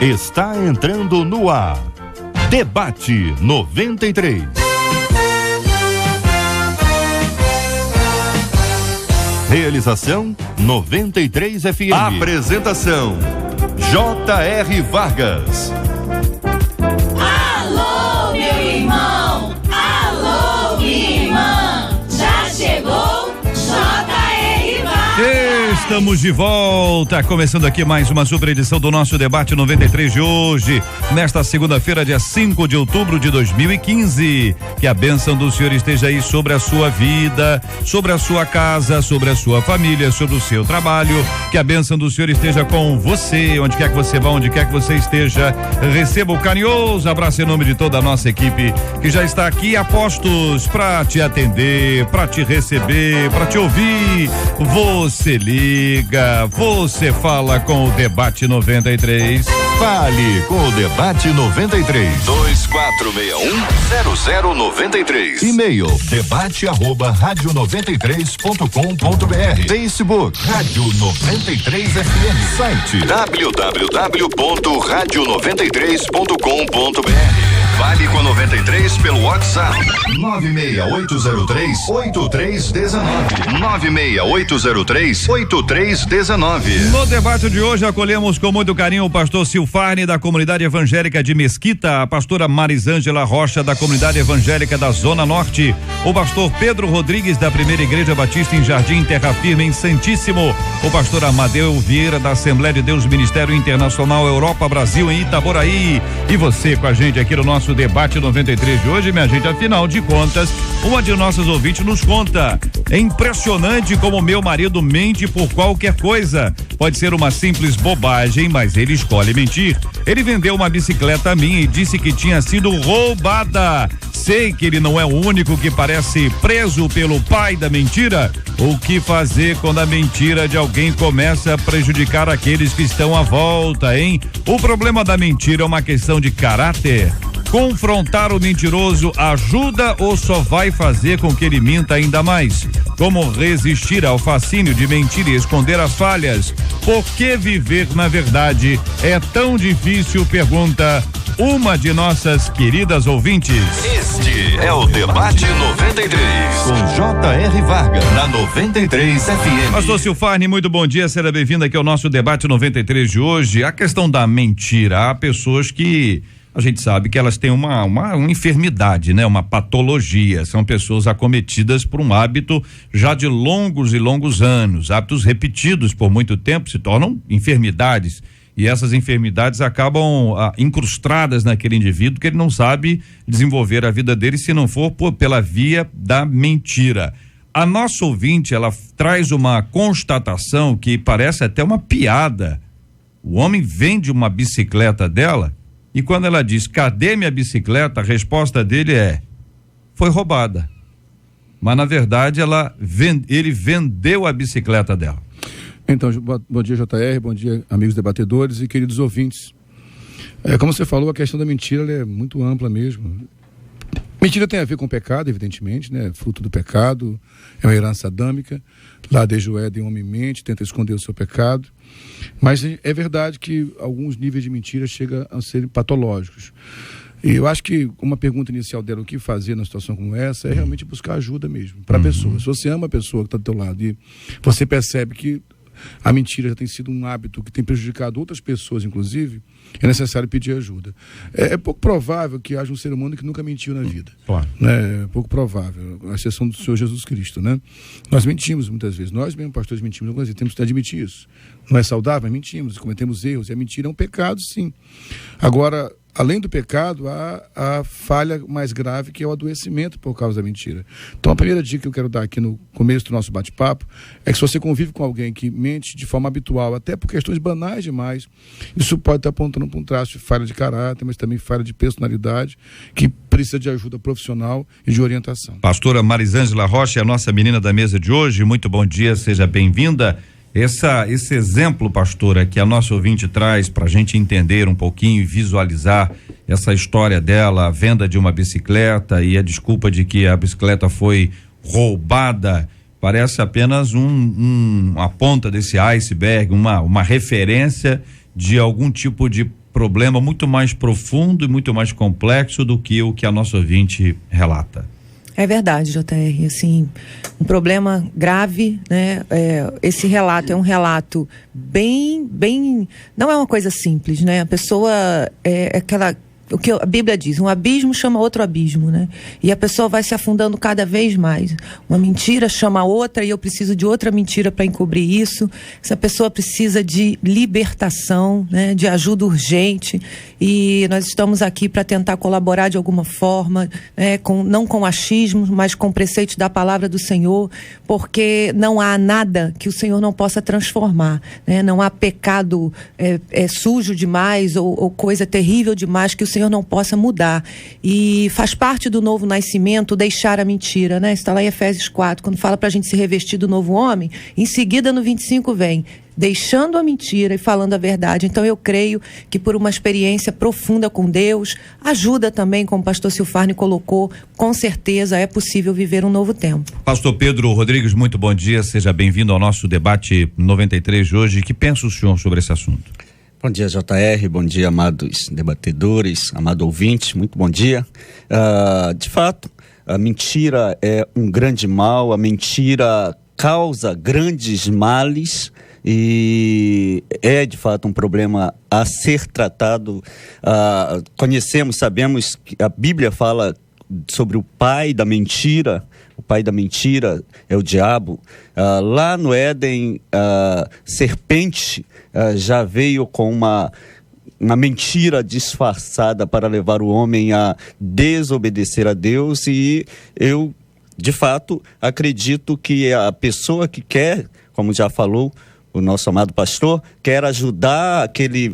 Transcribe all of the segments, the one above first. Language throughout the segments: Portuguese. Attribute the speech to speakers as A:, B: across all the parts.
A: Está entrando no ar. Debate 93. Realização 93 FM. Apresentação J.R. Vargas.
B: Alô, meu irmão! Alô, minha irmã! Já chegou J.R. Vargas!
C: Estamos de volta, começando aqui mais uma super edição do nosso Debate 93 de hoje, nesta segunda-feira, dia 5 de outubro de 2015. Que a bênção do Senhor esteja aí sobre a sua vida, sobre a sua casa, sobre a sua família, sobre o seu trabalho. Que a bênção do Senhor esteja com você, onde quer que você vá, onde quer que você esteja. Receba o carinhoso abraço em nome de toda a nossa equipe que já está aqui a postos para te atender, para te receber, para te ouvir. Você liga, você fala com o Debate 93.
A: Fale com o Debate 93. 2461-0093. E-mail debate@radio93.com.br. Facebook Rádio 93 FM. Site www.radio93.com.br. Fale com a 93 pelo WhatsApp 96803-8319. 96803-8319.
C: No debate de hoje acolhemos com muito carinho o pastor Silfarne da comunidade evangélica de Mesquita, a pastora Marisângela Rocha da comunidade evangélica da Zona Norte, o pastor Pedro Rodrigues da Primeira Igreja Batista em Jardim Terra Firme em Santíssimo, o pastor Amadeu Vieira da Assembleia de Deus Ministério Internacional Europa Brasil em Itaboraí. E você com a gente aqui no nosso Debate 93 de hoje, minha gente, afinal de contas, uma de nossas ouvintes nos conta: é impressionante como meu marido mente por qualquer coisa. Pode ser uma simples bobagem, mas ele escolhe mentir. Ele vendeu uma bicicleta a mim e disse que tinha sido roubada. Sei que ele não é o único que parece preso pelo pai da mentira. O que fazer quando a mentira de alguém começa a prejudicar aqueles que estão à volta, hein? O problema da mentira é uma questão de caráter. Confrontar o mentiroso ajuda ou só vai fazer com que ele minta ainda mais? Como resistir ao fascínio de mentir e esconder as falhas? Por que viver na verdade é tão difícil? Pergunta uma de nossas queridas ouvintes.
A: Este é o Debate 93 com J.R. Vargas na 93 FM.
C: Pastor Silfarne, muito bom dia, seja bem-vindo aqui ao nosso Debate 93 de hoje. A questão da mentira, há pessoas que a gente sabe que elas têm uma enfermidade, né? Uma patologia, são pessoas acometidas por um hábito já de longos e longos anos, hábitos repetidos por muito tempo se tornam enfermidades, e essas enfermidades acabam incrustadas naquele indivíduo que ele não sabe desenvolver a vida dele se não for pela via da mentira. A nossa ouvinte, ela traz uma constatação que parece até uma piada. O homem vende uma bicicleta dela e quando ela diz, cadê minha bicicleta? A resposta dele é, foi roubada. Mas na verdade ele vendeu a bicicleta dela.
D: Então, bom dia, JR, bom dia, amigos debatedores e queridos ouvintes. Como você falou, a questão da mentira ela é muito ampla mesmo. Mentira tem a ver com pecado, evidentemente, né? Fruto do pecado, é uma herança adâmica. Lá desde o Éden, o homem mente, tenta esconder o seu pecado. Mas é verdade que alguns níveis de mentira chegam a serem patológicos. E eu acho que uma pergunta inicial dela, o que fazer numa situação como essa, é realmente buscar ajuda mesmo, para a pessoa. Se você ama a pessoa que está do teu lado e você percebe que a mentira já tem sido um hábito que tem prejudicado outras pessoas, inclusive, é necessário pedir ajuda. É pouco provável que haja um ser humano que nunca mentiu na vida.
C: Claro.
D: Né? É pouco provável, à exceção do Senhor Jesus Cristo, né? Nós mentimos muitas vezes, nós mesmos, pastores, mentimos algumas vezes, temos que admitir isso. Não é saudável, mas mentimos, cometemos erros, e a mentira é um pecado, sim. Agora, além do pecado, há a falha mais grave, que é o adoecimento por causa da mentira. Então, a primeira dica que eu quero dar aqui no começo do nosso bate-papo é que se você convive com alguém que mente de forma habitual, até por questões banais demais, isso pode estar apontando para um traço de falha de caráter, mas também falha de personalidade, que precisa de ajuda profissional e de orientação.
C: Pastora Marisângela Rocha é a nossa menina da mesa de hoje, muito bom dia, seja bem-vinda. Esse exemplo, pastora, que a nossa ouvinte traz para a gente entender um pouquinho e visualizar essa história dela, a venda de uma bicicleta e a desculpa de que a bicicleta foi roubada, parece apenas a ponta desse iceberg, uma referência de algum tipo de problema muito mais profundo e muito mais complexo do que o que a nossa ouvinte relata.
E: É verdade, JR, assim, um problema grave, né? Esse relato é um relato bem, não é uma coisa simples, né? A pessoa é aquela, o que a Bíblia diz, um abismo chama outro abismo, né? E a pessoa vai se afundando cada vez mais. Uma mentira chama outra e eu preciso de outra mentira para encobrir isso. Essa pessoa precisa de libertação, né? De ajuda urgente. E nós estamos aqui para tentar colaborar de alguma forma, né? Não com achismos, mas com preceitos da palavra do Senhor, porque não há nada que o Senhor não possa transformar, né? Não há pecado sujo demais ou coisa terrível demais que o Senhor não possa mudar. E faz parte do novo nascimento deixar a mentira, né? Está lá em Efésios 4, quando fala para a gente se revestir do novo homem. Em seguida, no 25 vem deixando a mentira e falando a verdade. Então eu creio que por uma experiência profunda com Deus, ajuda também, como o pastor Silfarne colocou, com certeza é possível viver um novo tempo.
C: Pastor Pedro Rodrigues, muito bom dia, seja bem-vindo ao nosso debate 93 de hoje. O que pensa o senhor sobre esse assunto?
F: Bom dia, JR, bom dia, amados debatedores, amado ouvinte, muito bom dia. De fato, a mentira é um grande mal, a mentira causa grandes males e é de fato um problema a ser tratado. Conhecemos, sabemos que a Bíblia fala sobre o pai da mentira. O pai da mentira é o diabo. Lá no Éden, a serpente já veio com uma mentira disfarçada para levar o homem a desobedecer a Deus, e eu, de fato, acredito que a pessoa que quer, como já falou o nosso amado pastor, quer ajudar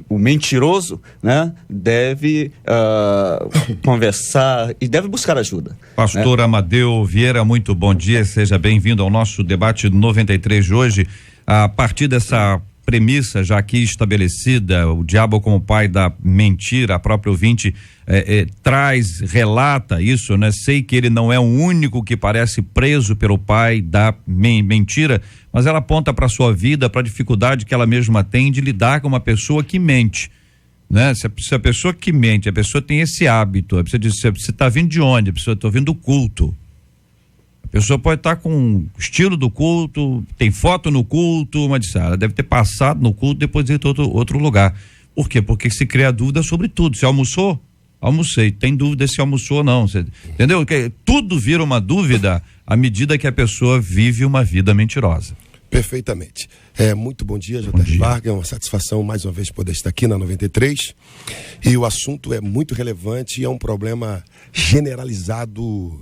F: o mentiroso, né? Deve conversar e deve buscar ajuda.
C: Pastor, né? Amadeu Vieira, muito bom dia, seja bem-vindo ao nosso debate 93 de hoje. A partir dessa premissa já aqui estabelecida, o diabo como pai da mentira, a própria ouvinte relata isso, né? Sei que ele não é o único que parece preso pelo pai da mentira, mas ela aponta para sua vida, para a dificuldade que ela mesma tem de lidar com uma pessoa que mente, né? Se a pessoa que mente, a pessoa tem esse hábito, a pessoa diz, você está vindo de onde? A pessoa está vindo do culto. A pessoa pode estar com o estilo do culto, tem foto no culto, mas ela deve ter passado no culto depois de ir para outro lugar. Por quê? Porque se cria dúvida sobre tudo. Você almoçou? Almocei. Tem dúvida se almoçou ou não. Entendeu? Tudo vira uma dúvida à medida que a pessoa vive uma vida mentirosa.
G: Perfeitamente. Muito bom dia, J.R. Vargas. É uma satisfação mais uma vez poder estar aqui na 93. E o assunto é muito relevante e é um problema generalizado,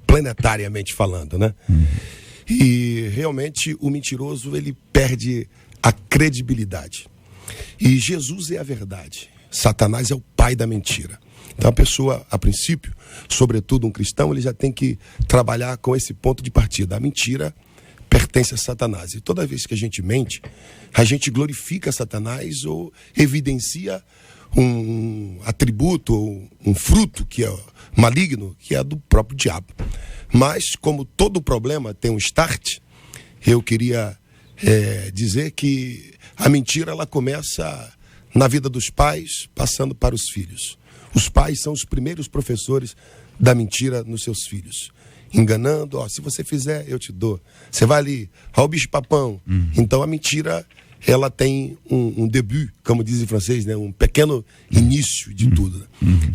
G: planetariamente falando, né? E realmente o mentiroso, ele perde a credibilidade. E Jesus é a verdade. Satanás é o pai da mentira. Então a pessoa, a princípio, sobretudo um cristão, ele já tem que trabalhar com esse ponto de partida. A mentira pertence a Satanás. E toda vez que a gente mente, a gente glorifica Satanás ou evidencia um atributo ou um fruto que é maligno, que é do próprio diabo. Mas, como todo problema tem um start, eu queria dizer que a mentira, ela começa na vida dos pais, passando para os filhos. Os pais são os primeiros professores da mentira nos seus filhos. Enganando, se você fizer, eu te dou. Você vai ali, ao bicho-papão. Então a mentira, ela tem um début, como diz em francês, né? Um pequeno início de tudo.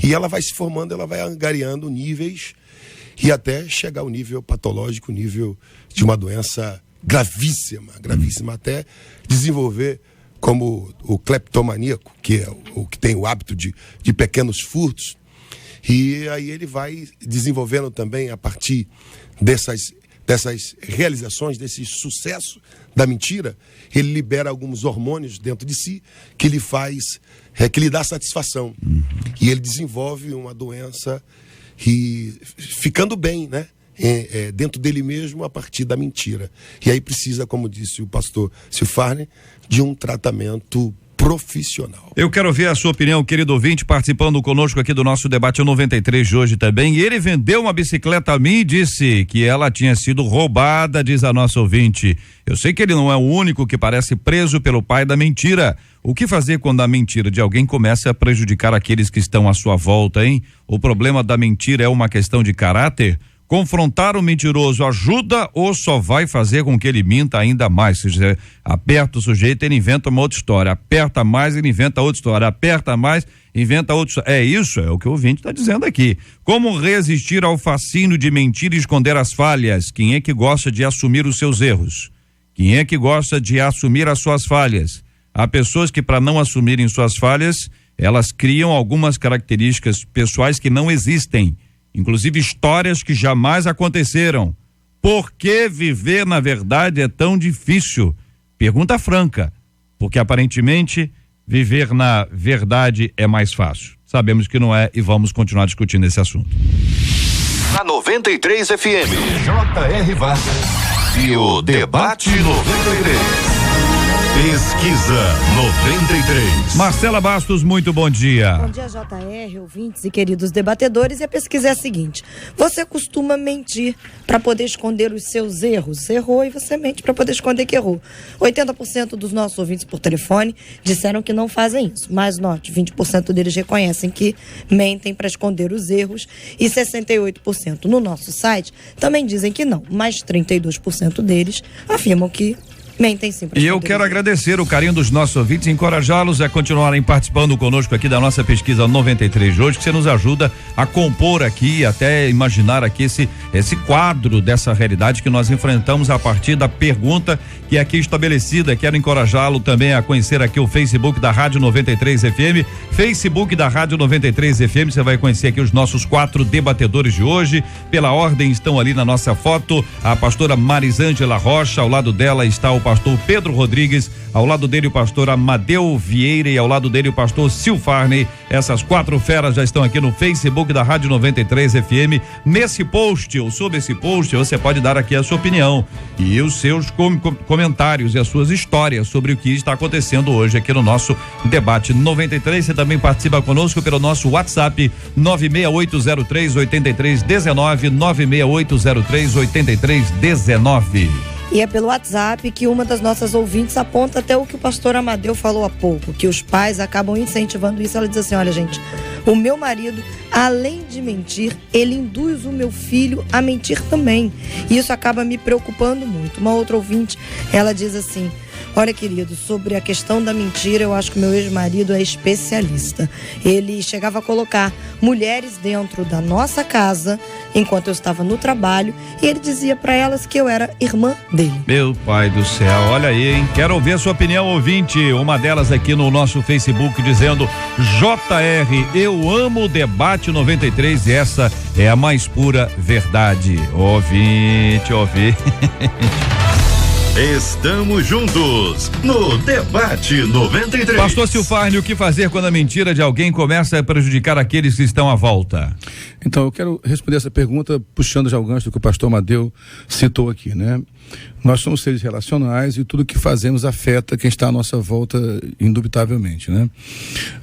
G: E ela vai se formando, ela vai angariando níveis e até chegar ao nível patológico, nível de uma doença gravíssima, até desenvolver como o cleptomaníaco, que é o que tem o hábito de pequenos furtos. E aí ele vai desenvolvendo também, a partir dessas realizações, desse sucesso da mentira, ele libera alguns hormônios dentro de si que lhe faz, que lhe dá satisfação. E ele desenvolve uma doença e ficando bem, né? Dentro dele mesmo, a partir da mentira. E aí precisa, como disse o pastor Silfarne, de um tratamento profissional.
C: Eu quero ver a sua opinião, querido ouvinte, participando conosco aqui do nosso debate 93 de hoje também. E ele vendeu uma bicicleta a mim e disse que ela tinha sido roubada, diz a nossa ouvinte. Eu sei que ele não é o único que parece preso pelo pai da mentira. O que fazer quando a mentira de alguém começa a prejudicar aqueles que estão à sua volta, hein? O problema da mentira é uma questão de caráter? Confrontar o mentiroso ajuda ou só vai fazer com que ele minta ainda mais? Se você aperta o sujeito, ele inventa uma outra história. Aperta mais, ele inventa outra história. Aperta mais, inventa outra história. É isso, é o que o ouvinte está dizendo aqui. Como resistir ao fascínio de mentir e esconder as falhas? Quem é que gosta de assumir os seus erros? Quem é que gosta de assumir as suas falhas? Há pessoas que, para não assumirem suas falhas, elas criam algumas características pessoais que não existem. Inclusive histórias que jamais aconteceram. Por que viver na verdade é tão difícil? Pergunta franca, porque aparentemente viver na verdade é mais fácil. Sabemos que não é e vamos continuar discutindo esse assunto.
A: Na 93 FM, J.R. Vargas e o Debate 93. Pesquisa 93.
C: Marcela Bastos, muito bom dia.
H: Bom dia, JR, ouvintes e queridos debatedores. E a pesquisa é a seguinte: você costuma mentir para poder esconder os seus erros? Você errou e você mente para poder esconder que errou. 80% dos nossos ouvintes por telefone disseram que não fazem isso. Mas note, 20% deles reconhecem que mentem para esconder os erros e 68% no nosso site também dizem que não. Mas 32% deles afirmam que mentem sim.
C: E eu quero agradecer o carinho dos nossos ouvintes e encorajá-los a continuarem participando conosco aqui da nossa pesquisa 93 de hoje, que você nos ajuda a compor aqui, até imaginar aqui esse quadro dessa realidade que nós enfrentamos a partir da pergunta que é aqui estabelecida. Quero encorajá-lo também a conhecer aqui o Facebook da Rádio 93 FM, Facebook da Rádio 93 FM. Você vai conhecer aqui os nossos 4 debatedores de hoje. Pela ordem estão ali na nossa foto a pastora Marisângela Rocha, ao lado dela está o pastor Pedro Rodrigues, ao lado dele o pastor Amadeu Vieira e ao lado dele o pastor Silfarney. Essas 4 feras já estão aqui no Facebook da Rádio 93 FM. Nesse post, ou sobre esse post, você pode dar aqui a sua opinião e os seus comentários e as suas histórias sobre o que está acontecendo hoje aqui no nosso debate 93. Você também participa conosco pelo nosso WhatsApp 96803-8319, 96803-8319.
H: E é pelo WhatsApp que uma das nossas ouvintes aponta até o que o pastor Amadeu falou há pouco, que os pais acabam incentivando isso. Ela diz assim: olha, gente, o meu marido, além de mentir, ele induz o meu filho a mentir também. E isso acaba me preocupando muito. Uma outra ouvinte, ela diz assim: olha, querido, sobre a questão da mentira, eu acho que meu ex-marido é especialista. Ele chegava a colocar mulheres dentro da nossa casa enquanto eu estava no trabalho e ele dizia para elas que eu era irmã dele.
C: Meu pai do céu, olha aí, hein? Quero ouvir a sua opinião, ouvinte. Uma delas aqui no nosso Facebook dizendo: JR, eu amo o debate 93 e essa é a mais pura verdade. Ouvinte.
A: Estamos juntos no Debate 93.
C: Pastor Silfarney, o que fazer quando a mentira de alguém começa a prejudicar aqueles que estão à volta?
D: Então, eu quero responder essa pergunta puxando já o gancho do que o pastor Amadeu citou aqui, né? Nós somos seres relacionais e tudo que fazemos afeta quem está à nossa volta, indubitavelmente, né?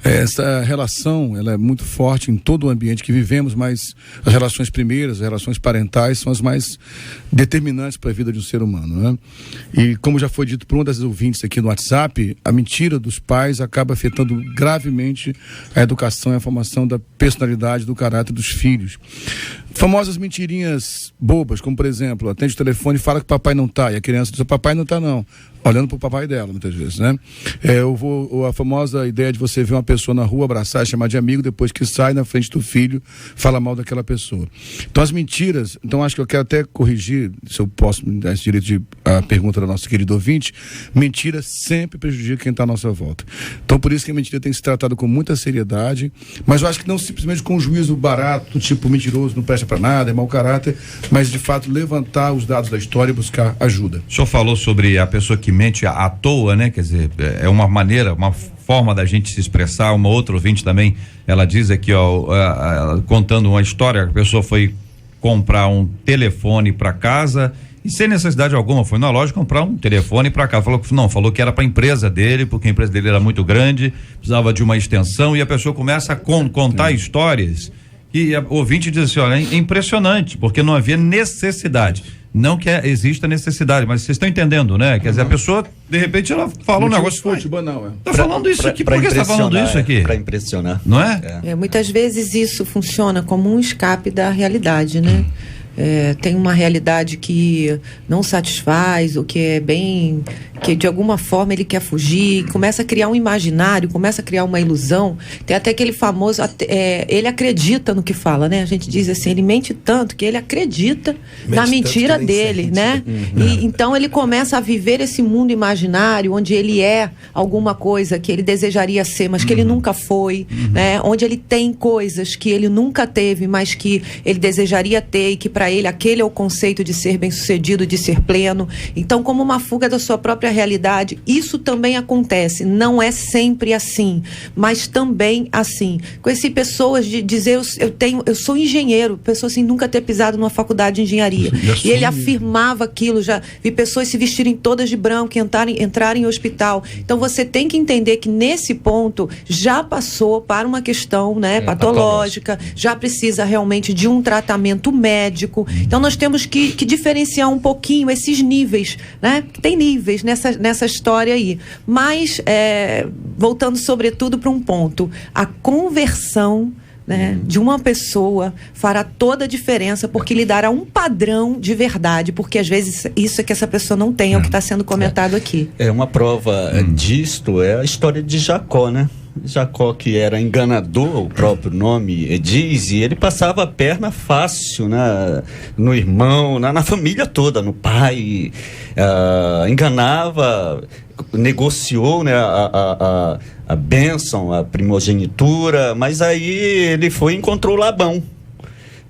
D: Essa relação, ela é muito forte em todo o ambiente que vivemos, mas as relações primeiras, as relações parentais são as mais determinantes para a vida de um ser humano, né? E como já foi dito por uma das ouvintes aqui no WhatsApp, a mentira dos pais acaba afetando gravemente a educação e a formação da personalidade, do caráter dos filhos. Famosas mentirinhas bobas, como por exemplo, atende o telefone e fala que o papai não tá, e a criança diz: o papai não tá não, olhando pro papai dela muitas vezes, né? A famosa ideia de você ver uma pessoa na rua, abraçar, chamar de amigo, depois que sai na frente do filho, fala mal daquela pessoa. Então as mentiras, então acho que eu quero até corrigir, se eu posso me dar esse direito de a pergunta da nossa querida ouvinte: mentira sempre prejudica quem está à nossa volta. Então por isso que a mentira tem que ser tratada com muita seriedade, mas eu acho que não simplesmente com um juízo barato, tipo mentiroso, não presta para nada, é mau caráter, mas de fato levantar os dados da história e buscar ajuda.
C: O senhor falou sobre a pessoa que mente à toa, né? Quer dizer, é uma maneira, uma forma da gente se expressar. Uma outra ouvinte também, ela diz aqui, contando uma história: a pessoa foi comprar um telefone para casa E sem necessidade alguma, foi na loja comprar um telefone para cá, falou que era para a empresa dele, porque a empresa dele era muito grande, precisava de uma extensão, e a pessoa começa a contar histórias e o ouvinte diz assim, olha, é impressionante, porque não havia necessidade. Não que exista necessidade, mas vocês estão entendendo, né? Quer dizer, a pessoa, de repente, ela fala um negócio
D: banal,
C: tá falando isso aqui, por que você tá falando isso aqui?
F: Para impressionar.
C: Não é?
E: Muitas vezes isso funciona como um escape da realidade, né? Tem uma realidade que não satisfaz, ou que é bem, que de alguma forma ele quer fugir, começa a criar um imaginário, começa a criar uma ilusão. Tem até aquele famoso, ele acredita no que fala, né? A gente diz assim, ele mente tanto que ele acredita na mentira dele, né? E então ele começa a viver esse mundo imaginário onde ele é alguma coisa que ele desejaria ser, mas que ele nunca foi, né? Onde ele tem coisas que ele nunca teve, mas que ele desejaria ter, e que para ele aquele é o conceito de ser bem-sucedido, de ser pleno. Então, como uma fuga da sua própria realidade, isso também acontece. Não é sempre assim, mas também assim. Conheci pessoas de dizer, eu sou engenheiro, pessoas assim, nunca ter pisado numa faculdade de engenharia. E ele afirmava aquilo, já vi pessoas se vestirem todas de branco e entrarem em hospital. Então, você tem que entender que nesse ponto já passou para uma questão, né, patológica, já precisa realmente de um tratamento médico. Então nós temos que diferenciar um pouquinho esses níveis, né? Tem níveis nessa história aí. Mas, voltando sobretudo para um ponto, a conversão, né, de uma pessoa fará toda a diferença, porque lhe dará um padrão de verdade, porque às vezes isso é que essa pessoa não tem, é o que está sendo comentado aqui.
F: Uma prova disto é a história de Jacó, né? Jacó, que era enganador, o próprio nome diz, e ele passava a perna fácil, né, no irmão, na família toda, no pai, enganava, negociou, né, a bênção, a primogenitura, mas aí ele foi e encontrou Labão.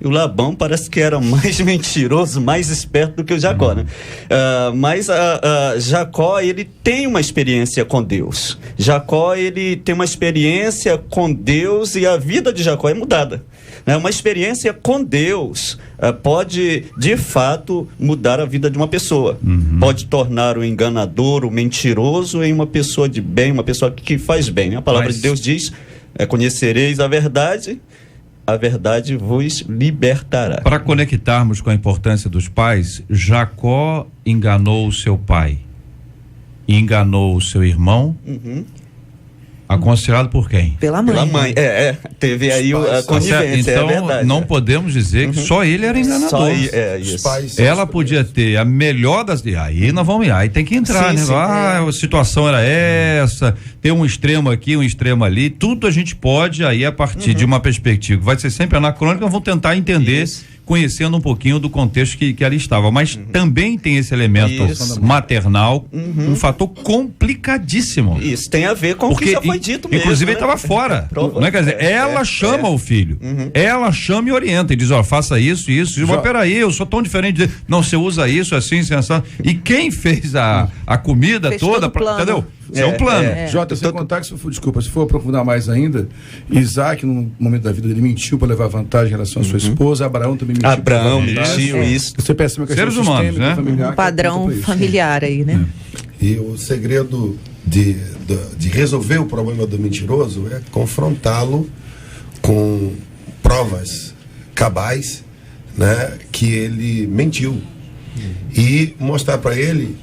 F: E o Labão parece que era mais mentiroso, mais esperto do que o Jacó, né? Mas Jacó, ele tem uma experiência com Deus. Jacó, ele tem uma experiência com Deus e a vida de Jacó é mudada. Uma experiência com Deus pode, de fato, mudar a vida de uma pessoa. Pode tornar o enganador, o mentiroso, em uma pessoa de bem, uma pessoa que faz bem. A palavra de Deus diz, conhecereis a verdade vos libertará. Para
C: conectarmos com a importância dos pais, Jacó enganou o seu pai, enganou o seu irmão, aconselhado por quem?
E: Pela mãe.
F: Pela mãe, teve aí a conivência,
C: então,
F: verdade.
C: Não podemos dizer que só ele era enganador.
F: Isso.
C: Ela podia ter a melhor das... Aí nós vamos ir, aí tem que entrar, né? A situação era essa, tem um extremo aqui, um extremo ali, tudo a gente pode aí a partir de uma perspectiva, vai ser sempre anacrônica, vamos tentar entender, conhecendo um pouquinho do contexto que ali estava, mas também tem esse elemento maternal, um fator complicadíssimo.
F: Isso tem a ver com o que já foi dito mesmo.
C: Inclusive ele estava fora, não é? Quer dizer, ela chama o filho, ela chama e orienta, e diz, faça isso, mas peraí, eu sou tão diferente, não, você usa isso, assim, assim. E quem fez a comida fez toda, entendeu? É um plano.
D: Jota, sem contar que, se for aprofundar mais ainda, Isaac, no momento da vida dele, mentiu para levar vantagem em relação à sua esposa, Abraão também mentiu.
F: Isso.
D: Você percebe uma questão
C: seres humanos, né?
E: Um padrão familiar aí, né?
G: E o segredo de resolver o problema do mentiroso é confrontá-lo com provas cabais, né, que ele mentiu, e mostrar para ele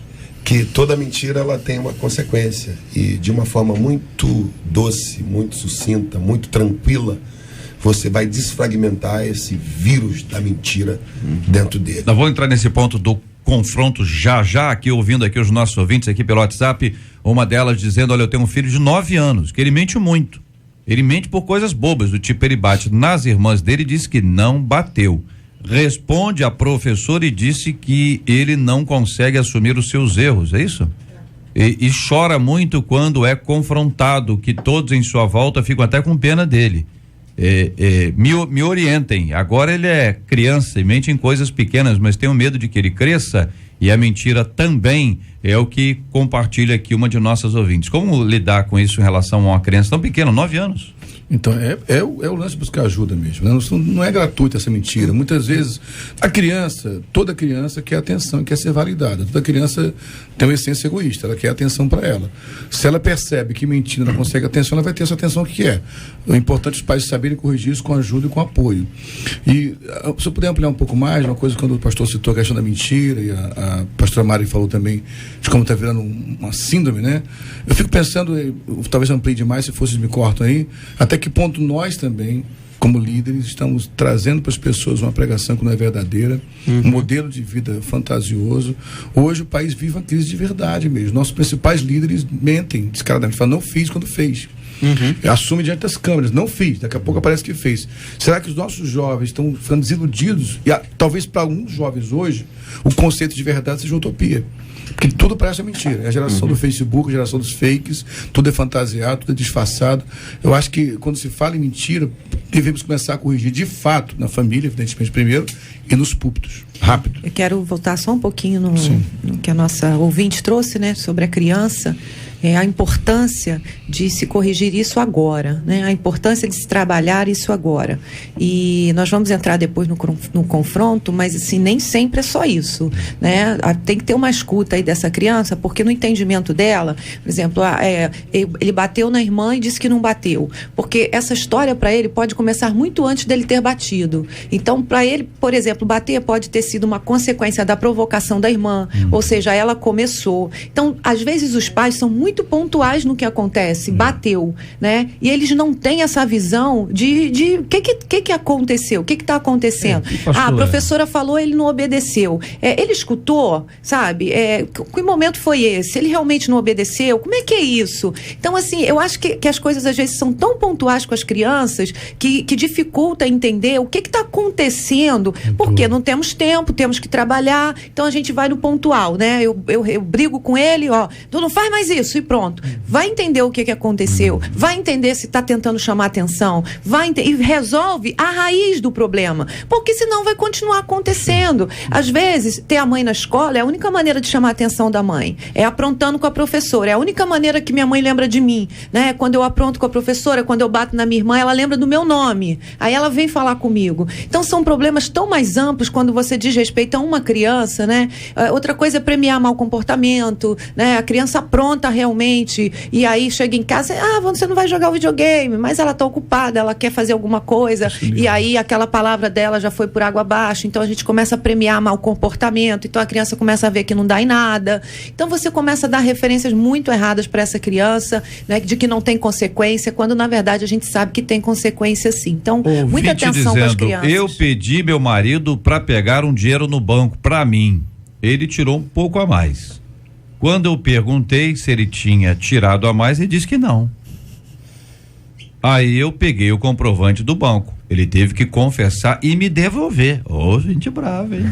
G: que toda mentira ela tem uma consequência, e de uma forma muito doce, muito sucinta, muito tranquila, você vai desfragmentar esse vírus da mentira dentro dele.
C: Nós vamos entrar nesse ponto do confronto já aqui, ouvindo aqui os nossos ouvintes aqui pelo WhatsApp, uma delas dizendo, olha, eu tenho um filho de 9 anos, que ele mente muito, ele mente por coisas bobas, do tipo, ele bate nas irmãs dele e diz que não bateu. Responde a professora e disse que ele não consegue assumir os seus erros, é isso? E chora muito quando é confrontado, que todos em sua volta ficam até com pena dele. Me orientem, agora ele é criança e mente em coisas pequenas, mas tenho medo de que ele cresça, e a mentira também é o que compartilha aqui uma de nossas ouvintes. Como lidar com isso em relação a uma criança tão pequena, 9 anos?
D: Então, é o lance de buscar ajuda mesmo. Não é gratuita essa mentira. Muitas vezes, toda criança quer atenção, quer ser validada. Toda criança tem uma essência egoísta, ela quer atenção para ela. Se ela percebe que mentindo não consegue atenção, ela vai ter essa atenção que quer. É importante os pais saberem corrigir isso com ajuda e com apoio. E, se eu puder ampliar um pouco mais, uma coisa quando o pastor citou a questão da mentira, e a pastora Mari falou também de como está virando uma síndrome, né? Eu fico pensando, talvez amplie demais, se vocês me cortam aí, até que ponto nós também, como líderes, estamos trazendo para as pessoas uma pregação que não é verdadeira, um modelo de vida fantasioso. Hoje o país vive uma crise de verdade mesmo. Nossos principais líderes mentem descaradamente, falam, não fiz quando fez. Assume diante das câmeras, não fiz, daqui a pouco aparece que fez. Será que os nossos jovens estão ficando desiludidos? E talvez para alguns jovens hoje o conceito de verdade seja utopia, porque tudo parece mentira. É a geração do Facebook, a geração dos fakes, tudo é fantasiado, tudo é disfarçado. Eu acho que quando se fala em mentira, devemos começar a corrigir de fato na família, evidentemente primeiro, e nos púlpitos. Rápido.
E: Eu quero voltar só um pouquinho no que a nossa ouvinte trouxe, né, sobre a criança. A importância de se corrigir isso agora, né? A importância de se trabalhar isso agora. E nós vamos entrar depois no confronto, mas assim, nem sempre é só isso, né? Tem que ter uma escuta aí dessa criança, porque no entendimento dela, por exemplo, ele bateu na irmã e disse que não bateu, porque essa história para ele pode começar muito antes dele ter batido. Então, para ele, por exemplo, bater pode ter sido uma consequência da provocação da irmã, ou seja, ela começou. Então, às vezes os pais são muito pontuais no que acontece, bateu, né? E eles não têm essa visão de o que aconteceu, o que está acontecendo. A professora falou, ele não obedeceu. Ele escutou, sabe? Que momento foi esse? Ele realmente não obedeceu? Como é que é isso? Então, assim, eu acho que as coisas às vezes são tão pontuais com as crianças que dificulta entender o que está acontecendo, porque não temos tempo, temos que trabalhar, então a gente vai no pontual, né? Eu brigo com ele, tu não faz mais isso, e pronto. Vai entender o que aconteceu, vai entender se está tentando chamar atenção, e resolve a raiz do problema, porque senão vai continuar acontecendo. Às vezes, ter a mãe na escola é a única maneira de chamar a atenção da mãe, é aprontando com a professora, é a única maneira que minha mãe lembra de mim, né? Quando eu apronto com a professora, quando eu bato na minha irmã, ela lembra do meu nome, aí ela vem falar comigo. Então são problemas tão mais amplos quando você diz respeito a uma criança, né? Outra coisa é premiar mau comportamento, né? A criança apronta realmente, e aí chega em casa, você não vai jogar o videogame, mas ela está ocupada, ela quer fazer alguma coisa, e aí aquela palavra dela já foi por água abaixo, então a gente começa a premiar mau comportamento, então a criança começa a ver que não dá em nada, então você começa a dar referências muito erradas para essa criança, né, de que não tem consequência, quando na verdade a gente sabe que tem consequência sim. Então, muita atenção com as crianças.
C: Eu pedi meu marido para pegar um dinheiro no banco para mim, ele tirou um pouco a mais. Quando eu perguntei se ele tinha tirado a mais, ele disse que não. Aí eu peguei o comprovante do banco. Ele teve que confessar e me devolver. Gente brava, hein?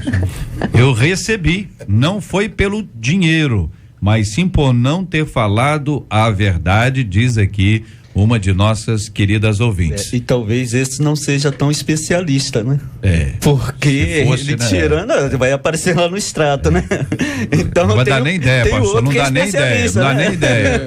C: Eu recebi. Não foi pelo dinheiro, mas sim por não ter falado a verdade, diz aqui uma de nossas queridas ouvintes.
F: E talvez esse não seja tão especialista, né? Porque ele tirando, vai aparecer lá no extrato, né? Então
C: não vai dar nem ideia, pastor, não dá nem ideia, não dá nem ideia.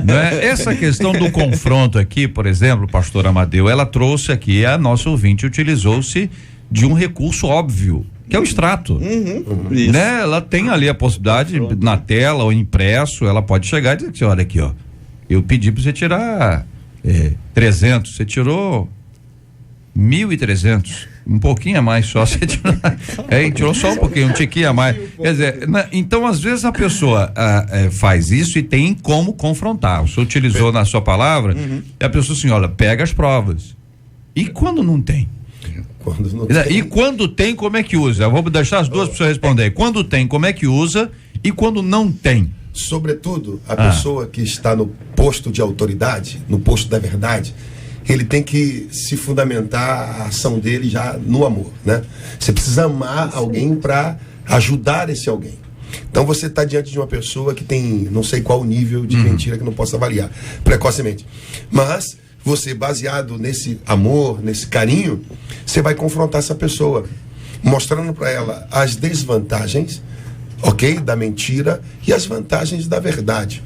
C: Não é? Essa questão do confronto aqui, por exemplo, pastor Amadeu, ela trouxe aqui, a nossa ouvinte utilizou-se de um recurso óbvio, que é o extrato. Né? Ela tem ali a possibilidade, na tela ou impresso, ela pode chegar e dizer que, olha aqui, eu pedi para você tirar 300, você tirou 1.300, um pouquinho a mais só, você tirou só um pouquinho, um tiquinho a mais. Quer dizer, então às vezes a pessoa faz isso e tem como confrontar. O senhor utilizou na sua palavra, e a pessoa assim, olha, pega as provas. E quando não tem? E quando tem, como é que usa? Eu vou deixar as duas para o senhor responder. Quando tem, como é que usa? E quando não tem?
G: Sobretudo, a pessoa que está no posto de autoridade, no posto da verdade, ele tem que se fundamentar a ação dele já no amor, né? Você precisa amar alguém para ajudar esse alguém. Então você está diante de uma pessoa que tem não sei qual nível de mentira que não possa avaliar precocemente. Mas você, baseado nesse amor, nesse carinho, você vai confrontar essa pessoa, mostrando para ela as desvantagens, da mentira, e as vantagens da verdade.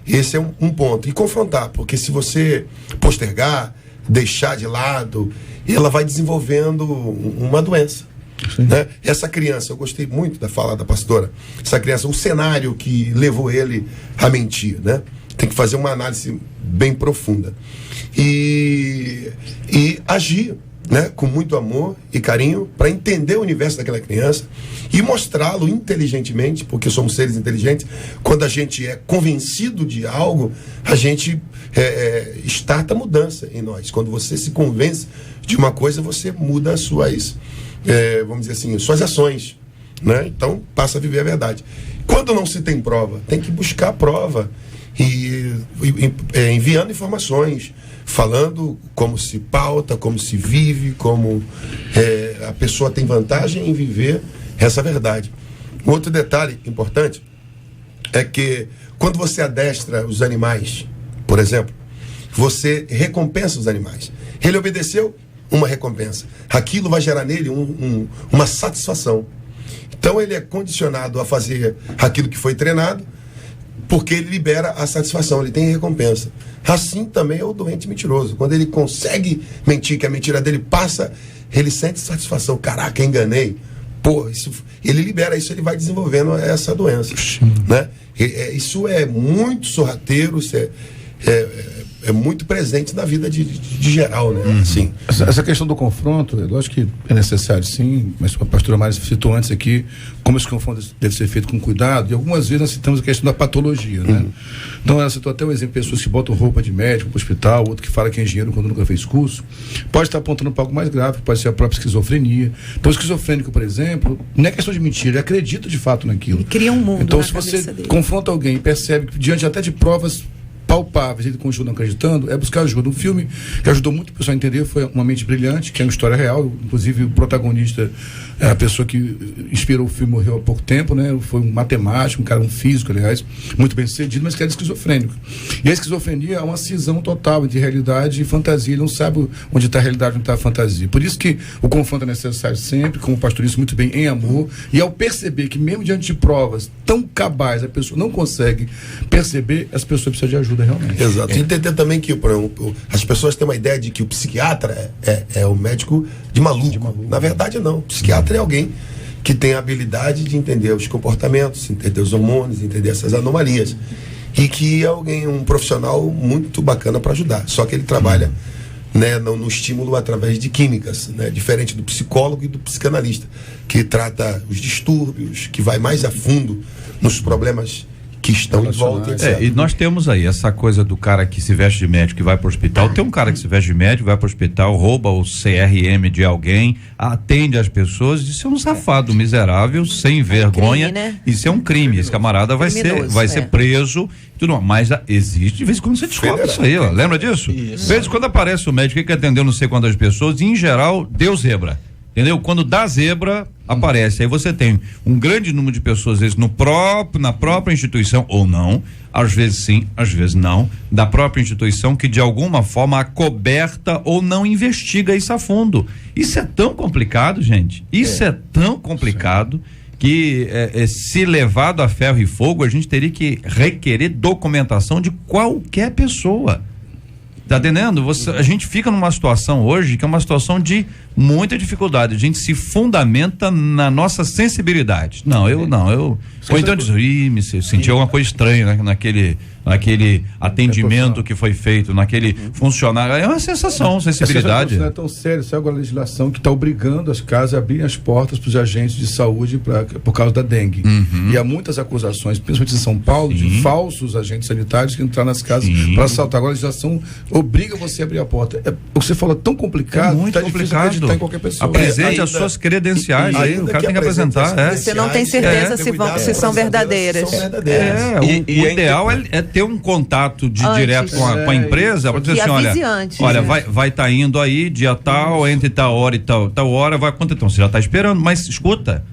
G: esse é um ponto. E confrontar, porque se você postergar, deixar de lado, ela vai desenvolvendo uma doença. Né? Essa criança, eu gostei muito da fala da pastora, essa criança, o cenário que levou ele a mentir, né? Tem que fazer uma análise bem profunda e agir, né, com muito amor e carinho para entender o universo daquela criança e mostrá-lo inteligentemente, porque somos seres inteligentes. Quando a gente é convencido de algo, a gente starta mudança em nós. Quando você se convence de uma coisa, você muda as suas, vamos dizer assim, suas ações, né? Então passa a viver a verdade. Quando não se tem prova, tem que buscar a prova e enviando informações, falando como se pauta, como se vive, como a pessoa tem vantagem em viver essa verdade. Um outro detalhe importante é que quando você adestra os animais, por exemplo, você recompensa os animais. Ele obedeceu, uma recompensa. Aquilo vai gerar nele uma satisfação. Então ele é condicionado a fazer aquilo que foi treinado, porque ele libera a satisfação, ele tem recompensa. Assim também é o doente mentiroso. Quando ele consegue mentir, que a mentira dele passa, ele sente satisfação. Caraca, enganei. Pô, ele libera isso, ele vai desenvolvendo essa doença. Né? Isso é muito sorrateiro, isso é muito presente na vida de geral, né? Assim.
D: Essa questão do confronto, lógico que é necessário sim, mas a pastora Mari citou antes aqui como esse confronto deve ser feito com cuidado, e algumas vezes nós citamos a questão da patologia, né? Então ela citou até um exemplo de pessoas que botam roupa de médico para o hospital, outro que fala que é engenheiro quando nunca fez curso, pode estar apontando para algo mais grave, pode ser a própria esquizofrenia. Então o esquizofrênico, por exemplo, não é questão de mentira, ele acredita de fato naquilo.
E: Ele cria um mundo.
D: Então se você confronta alguém e percebe que diante até de provas palpáveis, ele continua não acreditando, é buscar ajuda. Um filme que ajudou muito o pessoal a entender foi Uma Mente Brilhante, que é uma história real, inclusive o protagonista, a pessoa que inspirou o filme morreu há pouco tempo, né? Foi um matemático, um cara, um físico, aliás, muito bem sucedido, mas que era esquizofrênico. E a esquizofrenia é uma cisão total entre realidade e fantasia, ele não sabe onde está a realidade, onde está a fantasia. Por isso que o confronto é necessário sempre, como o pastor disse muito bem, em amor, e ao perceber que mesmo diante de provas tão cabais, a pessoa não consegue perceber, as pessoas precisam de ajuda realmente.
G: Exato. E entender também que as pessoas têm uma ideia de que o psiquiatra é o médico de maluco. Na verdade, não. O psiquiatra é alguém que tem a habilidade de entender os comportamentos, entender os hormônios, entender essas anomalias. E que é um profissional muito bacana para ajudar. Só que ele trabalha, né, no estímulo através de químicas, né, diferente do psicólogo e do psicanalista, que trata os distúrbios, que vai mais a fundo nos problemas que estão em volta, etc.
C: E nós temos aí essa coisa do cara que se veste de médico e vai para o hospital. Tem um cara que se veste de médico, vai para o hospital, rouba o CRM de alguém, atende as pessoas. Isso é um safado miserável, sem vergonha.
E: Crime, né?
C: Isso é um crime. Esse camarada vai ser preso. Tudo, mas existe, de vez em quando você descobre isso aí, ó. Lembra disso? Isso. De vez em quando aparece o médico que atendeu não sei quantas pessoas e, em geral, deu zebra. Entendeu? Quando dá zebra, aparece. Aí você tem um grande número de pessoas, às vezes, na própria instituição, ou não, às vezes sim, às vezes não, da própria instituição, que de alguma forma acoberta ou não investiga isso a fundo. Isso é tão complicado, gente. Isso é tão complicado que, se levado a ferro e fogo, a gente teria que requerer documentação de qualquer pessoa. Tá entendendo? A gente fica numa situação hoje que é uma situação de muita dificuldade. A gente se fundamenta na nossa sensibilidade. Ou então diz, me senti alguma coisa estranha, né? naquele atendimento que foi feito, naquele funcionário. É uma sensação, sensibilidade.
D: Não é tão sério, isso é agora a legislação que está obrigando as casas a abrirem as portas para os agentes de saúde por causa da dengue. E há muitas acusações, principalmente em São Paulo, de falsos agentes sanitários que entraram nas casas para assaltar. Agora a legislação obriga você a abrir a porta. O que você fala é tão complicado,
C: muito complicado.
D: Acreditar em qualquer pessoa.
C: Apresente as suas credenciais aí, o cara tem que apresentar.
E: Você não tem certeza se são verdadeiras.
C: O ideal é ter um contato direto com a empresa, para dizer assim, olha, vai estar indo aí, dia tal, entre tal hora e tal hora, vai acontecer. Então, você já está esperando, mas escuta,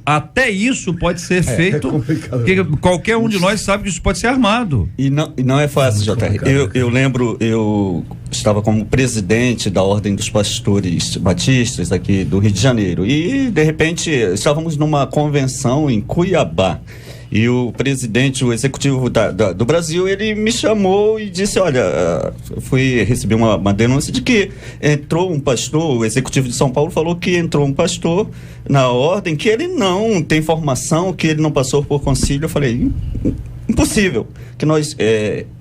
C: até isso pode ser feito, porque qualquer um de nós sabe que isso pode ser armado.
F: E não é fácil, JR. Eu lembro, eu estava como presidente da Ordem dos Pastores Batistas aqui do Rio de Janeiro, e de repente estávamos numa convenção em Cuiabá. E o presidente, o executivo do Brasil, ele me chamou e disse, olha, eu recebi uma denúncia de que entrou um pastor, o executivo de São Paulo falou que entrou um pastor na ordem, que ele não tem formação, que ele não passou por concílio. Eu falei, impossível, que nós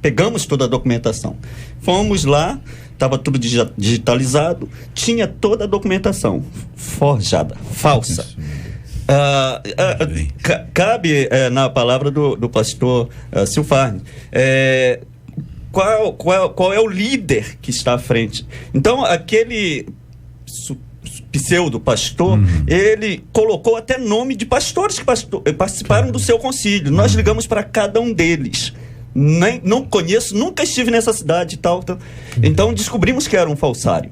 F: pegamos toda a documentação. Fomos lá, estava tudo digitalizado, tinha toda a documentação forjada, falsa. Cabe na palavra do pastor Silfarni, qual é o líder que está à frente. Então, aquele pseudo-pastor, ele colocou até nome de pastores que participaram do seu concílio. Nós ligamos para cada um deles. Não conheço, nunca estive nessa cidade e tal. Então descobrimos que era um falsário.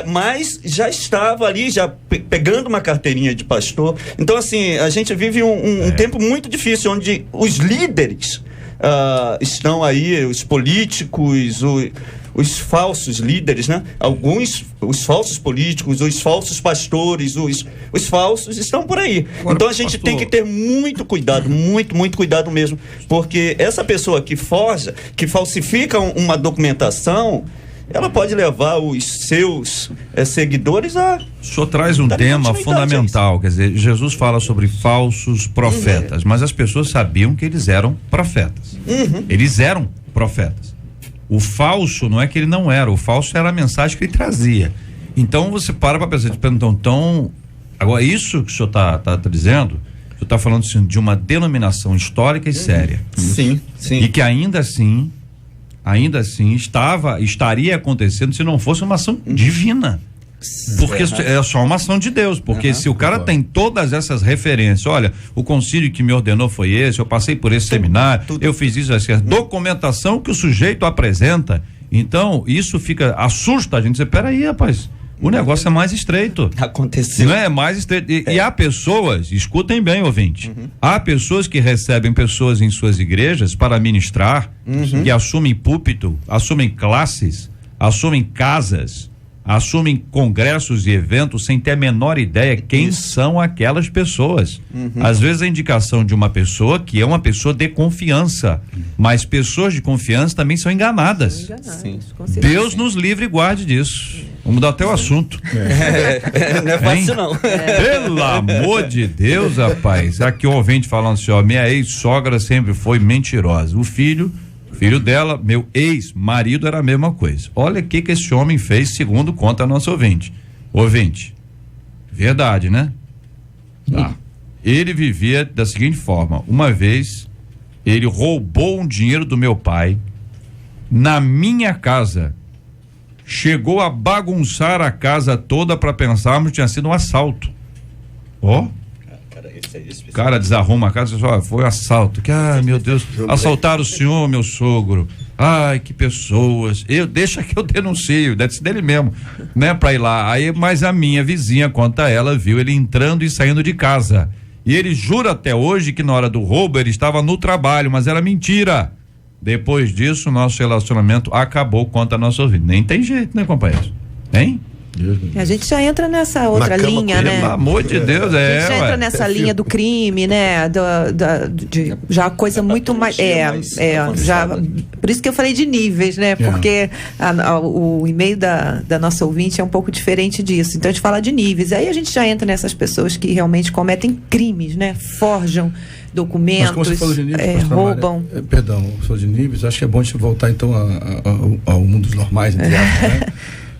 F: Mas já estava ali, já pegando uma carteirinha de pastor. Então, assim, a gente vive um tempo muito difícil, onde os líderes estão aí, os políticos, os falsos líderes, né? Os falsos políticos, os falsos pastores, os falsos estão por aí. Agora, então a gente tem que ter muito cuidado, muito cuidado mesmo, porque essa pessoa que forja, que falsifica uma documentação, ela pode levar os seus seguidores a...
C: O senhor traz um tema fundamental, quer dizer, Jesus fala sobre falsos profetas, mas as pessoas sabiam que eles eram profetas. Eles eram profetas. O falso não é que ele não era, o falso era a mensagem que ele trazia. Então você para pensar, então, agora isso que o senhor está dizendo, o senhor está falando assim, de uma denominação histórica e séria.
F: Sim.
C: E que ainda assim estaria acontecendo se não fosse uma ação divina. Porque é só uma ação de Deus, porque se o cara tem todas essas referências, olha, o concílio que me ordenou foi esse, eu passei por esse seminário, eu fiz isso, assim, documentação que o sujeito apresenta, então isso assusta a gente, dizer, peraí, rapaz, o negócio é mais estreito.
F: Aconteceu.
C: Não é mais estreito. E há pessoas, escutem bem, ouvinte, há pessoas que recebem pessoas em suas igrejas para ministrar, que assumem púlpito, assumem classes, assumem casas, assumem congressos e eventos sem ter a menor ideia quem são aquelas pessoas. Às vezes a indicação de uma pessoa que é uma pessoa de confiança, mas pessoas de confiança também são enganadas. Deus nos livre e guarde disso. Vamos mudar até o assunto.
F: Não é fácil não.
C: Pelo amor de Deus, rapaz. Aqui o ouvinte falando assim, minha ex-sogra sempre foi mentirosa. O filho dela, meu ex-marido, era a mesma coisa. Olha o que esse homem fez, segundo conta nosso ouvinte. Verdade, né? Ele vivia da seguinte forma: uma vez ele roubou um dinheiro do meu pai na minha casa, chegou a bagunçar a casa toda para pensarmos que tinha sido um assalto. O cara desarruma a casa e diz, foi assalto. Meu Deus, assaltaram o senhor, meu sogro. Ai, que pessoas. Deixa que eu denuncio, deve ser dele mesmo, né? Pra ir lá. Mas a minha vizinha, conta ela, viu ele entrando e saindo de casa. E ele jura até hoje que na hora do roubo ele estava no trabalho, mas era mentira. Depois disso, nosso relacionamento acabou, conta nosso ouvido. Nem tem jeito, né, companheiro? Hein?
E: A gente já entra nessa outra linha, né?
C: Pelo amor de Deus,
E: a gente já entra nessa linha do crime, né? Já coisa muito mais. Por isso que eu falei de níveis, né? Porque o e-mail da nossa ouvinte é um pouco diferente disso. Então a gente fala de níveis. Aí a gente já entra nessas pessoas que realmente cometem crimes, né? Forjam documentos,
D: mas como você falou de níveis,
E: roubam.
D: Perdão, você falou de níveis, acho que é bom a gente voltar então ao mundo dos normais, entre aspas, né?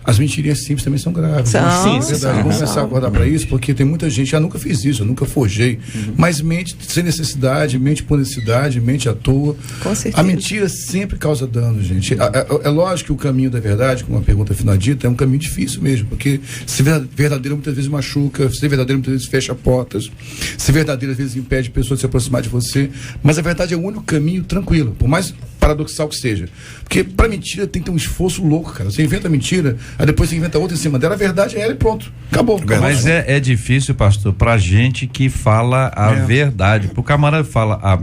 D: As mentirinhas simples também são graves. Vamos começar a acordar para isso, porque tem muita gente, eu nunca fiz isso, eu nunca forjei, mas mente sem necessidade, mente por necessidade, mente à toa.
E: Com certeza.
D: A mentira sempre causa dano, gente. É lógico que o caminho da verdade, como a pergunta final dita, é um caminho difícil mesmo, porque ser verdadeiro muitas vezes machuca, ser verdadeiro muitas vezes fecha portas, ser verdadeiro às vezes impede pessoas de se aproximar de você, mas a verdade é o único caminho tranquilo, por mais paradoxal que seja. Porque pra mentira tem que ter um esforço louco, cara. Você inventa mentira, aí depois você inventa outra em cima dela, a verdade é ela e pronto. Acabou.
C: Mas é difícil, pastor, pra gente que fala a verdade. Pro camarada fala a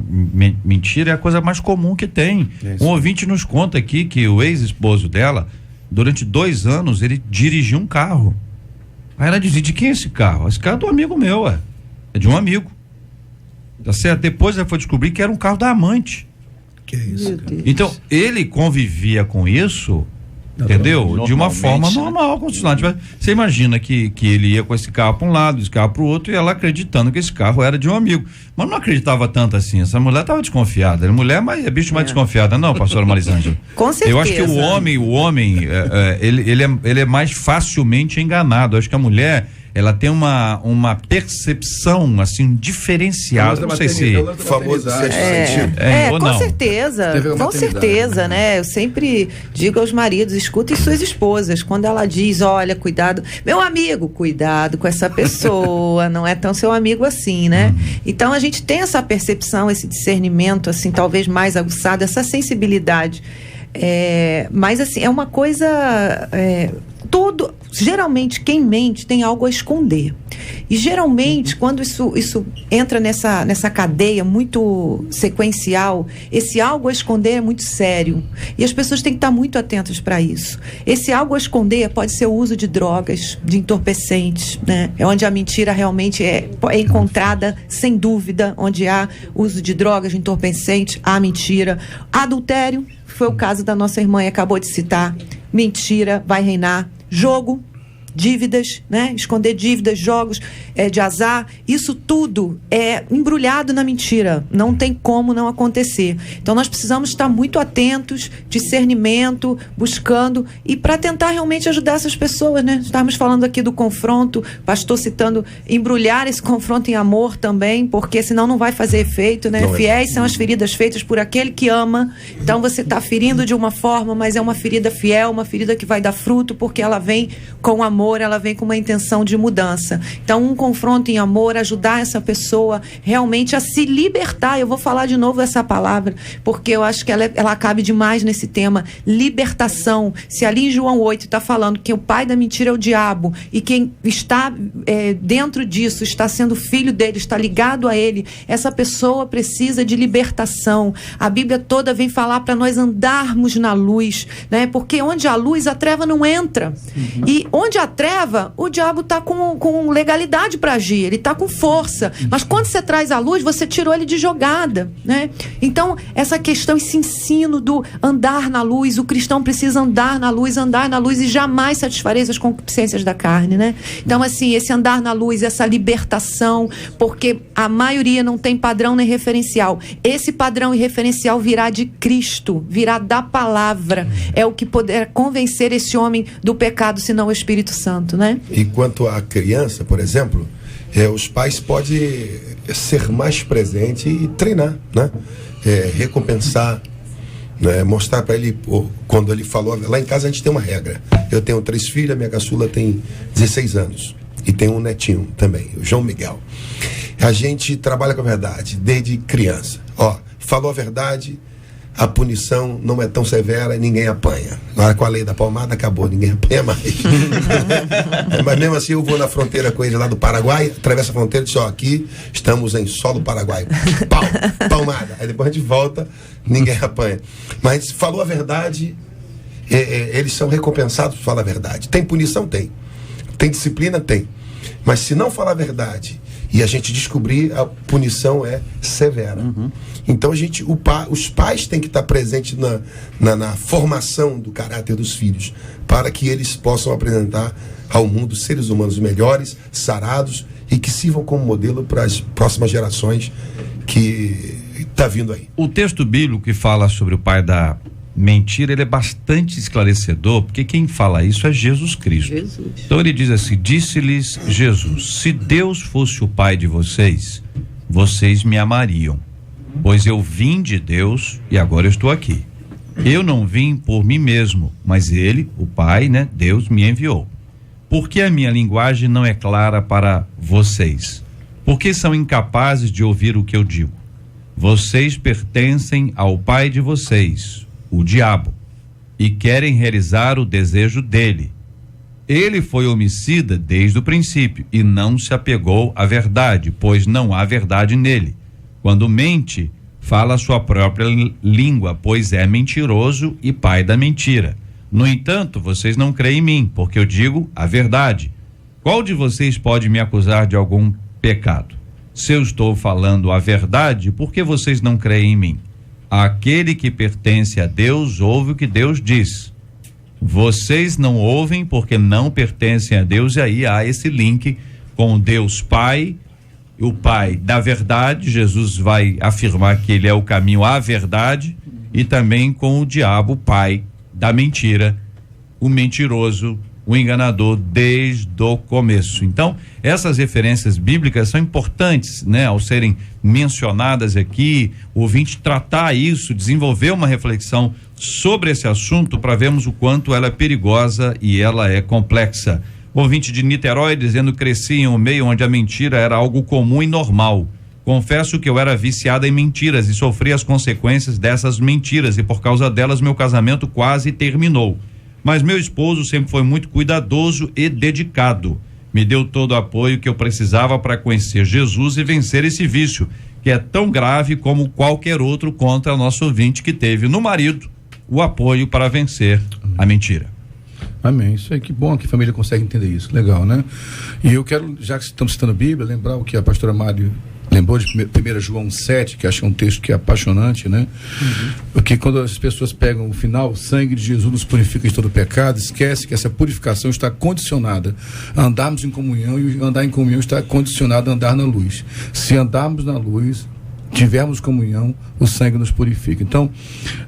C: mentira é a coisa mais comum que tem. Um ouvinte nos conta aqui que o ex-esposo dela, durante 2 anos, ele dirigiu um carro. Aí ela dizia, de quem é esse carro? Esse carro é do amigo meu, é de um amigo. tá certo? Depois ele foi descobrir que era um carro da amante.
D: Que isso, cara.
C: Então, ele convivia com isso, entendeu? De uma forma normal, como se não tivesse. Você imagina que ele ia com esse carro para um lado, esse carro para o outro, e ela acreditando que esse carro era de um amigo. Mas não acreditava tanto assim. Essa mulher estava desconfiada. A mulher é bicho mais desconfiada, não, pastora Marisângela?
E: Com certeza.
C: Eu acho que o homem, ele é mais facilmente enganado. Eu acho que a mulher, ela tem uma percepção assim diferenciada. Não sei se
G: famoso sexto sentido.
C: ou
E: com
C: não.
E: certeza, né? Eu sempre digo aos maridos, escutem suas esposas, quando ela diz, olha, cuidado, meu amigo, cuidado com essa pessoa, não é tão seu amigo assim, né? Então a gente tem essa percepção, esse discernimento, assim, talvez mais aguçado, essa sensibilidade. Mas assim, é uma coisa, geralmente quem mente tem algo a esconder, e geralmente quando isso entra nessa cadeia muito sequencial, esse algo a esconder é muito sério, e as pessoas têm que estar muito atentas para isso. Esse algo a esconder pode ser o uso de drogas, de entorpecentes, né? É onde a mentira realmente é encontrada, sem dúvida. Onde há uso de drogas, de entorpecentes, há mentira. Adultério, foi o caso da nossa irmã, acabou de citar. Mentira vai reinar. Jogo, dívidas, né? Esconder dívidas, jogos de azar, isso tudo é embrulhado na mentira, não tem como não acontecer. Então nós precisamos estar muito atentos, discernimento, buscando, e para tentar realmente ajudar essas pessoas, né? Estávamos falando aqui do confronto, pastor citando embrulhar esse confronto em amor também, porque senão não vai fazer efeito, né? Fiéis são as feridas feitas por aquele que ama. Então você está ferindo de uma forma, mas é uma ferida fiel, uma ferida que vai dar fruto, porque ela vem com amor, ela vem com uma intenção de mudança. Então um confronto em amor, ajudar essa pessoa realmente a se libertar. Eu vou falar de novo essa palavra, porque eu acho que ela cabe demais nesse tema, libertação. Se ali em João 8 está falando que o pai da mentira é o diabo, e quem está dentro disso, está sendo filho dele, está ligado a ele, essa pessoa precisa de libertação. A Bíblia toda vem falar para nós andarmos na luz, né? Porque onde há luz, a treva não entra. E onde há treva, o diabo está com legalidade para agir, ele está com força, mas quando você traz a luz, você tirou ele de jogada, né? Então essa questão, esse ensino do andar na luz, o cristão precisa andar na luz e jamais satisfareis as concupiscências da carne, né? Então assim, esse andar na luz, essa libertação, porque a maioria não tem padrão nem referencial. Esse padrão e referencial virá de Cristo, virá da palavra, é o que poderá convencer esse homem do pecado, senão o Espírito Santo, né?
G: E quanto à criança, por exemplo, os pais podem ser mais presentes e treinar, né? Recompensar, né? Mostrar para ele, quando ele falou, lá em casa a gente tem uma regra. Eu tenho 3 filhas, minha caçula tem 16 anos e tem um netinho também, o João Miguel. A gente trabalha com a verdade desde criança. Falou a verdade, a punição não é tão severa e ninguém apanha. Agora com a lei da palmada acabou, ninguém apanha mais. Mas mesmo assim eu vou na fronteira com ele lá do Paraguai, atravesso a fronteira e diz, aqui estamos em solo paraguaio. Palmada. Aí depois a gente volta, ninguém apanha. Mas falou a verdade, eles são recompensados por falar a verdade. Tem punição? Tem. Tem disciplina? Tem. Mas se não falar a verdade e a gente descobrir, a punição é severa. Então os pais têm que estar presentes na formação do caráter dos filhos, para que eles possam apresentar ao mundo seres humanos melhores, sarados, e que sirvam como modelo para as próximas gerações que está vindo aí.
C: O texto bíblico que fala sobre o pai da mentira, ele é bastante esclarecedor, porque quem fala isso é Jesus Cristo. Então ele diz assim: disse-lhes Jesus, se Deus fosse o pai de vocês, vocês me amariam, pois eu vim de Deus e agora eu estou aqui. Eu não vim por mim mesmo, mas ele, o pai, né, Deus me enviou. Por que a minha linguagem não é clara para vocês? Porque são incapazes de ouvir o que eu digo. Vocês pertencem ao pai de vocês, o diabo, e querem realizar o desejo dele. Ele foi homicida desde o princípio e não se apegou à verdade, pois não há verdade nele. Quando mente, fala a sua própria língua, pois é mentiroso e pai da mentira. No entanto, vocês não creem em mim, porque eu digo a verdade. Qual de vocês pode me acusar de algum pecado? Se eu estou falando a verdade, por que vocês não creem em mim? Aquele que pertence a Deus ouve o que Deus diz. Vocês não ouvem porque não pertencem a Deus, e aí há esse link com Deus Pai, o Pai da verdade. Jesus vai afirmar que ele é o caminho à verdade, e também com o diabo, pai da mentira, o mentiroso, o enganador desde o começo. Então, essas referências bíblicas são importantes, né, ao serem mencionadas aqui, o ouvinte tratar isso, desenvolver uma reflexão sobre esse assunto para vermos o quanto ela é perigosa e ela é complexa. O ouvinte de Niterói dizendo: cresci em um meio onde a mentira era algo comum e normal. Confesso que eu era viciada em mentiras e sofri as consequências dessas mentiras, e por causa delas meu casamento quase terminou. Mas meu esposo sempre foi muito cuidadoso e dedicado. Me deu todo o apoio que eu precisava para conhecer Jesus e vencer esse vício, que é tão grave como qualquer outro. Contra nosso ouvinte, que teve no marido o apoio para vencer a mentira.
D: Amém. Isso aí, que bom que a família consegue entender isso. Legal, né? E eu quero, já que estamos citando a Bíblia, lembrar o que a pastora Mário lembrou de 1 João 7, que acho que é um texto que é apaixonante, né? Porque quando as pessoas pegam o final, o sangue de Jesus nos purifica de todo pecado, esquece que essa purificação está condicionada a andarmos em comunhão, e andar em comunhão está condicionado a andar na luz. Se andarmos na luz, tivermos comunhão, o sangue nos purifica. Então,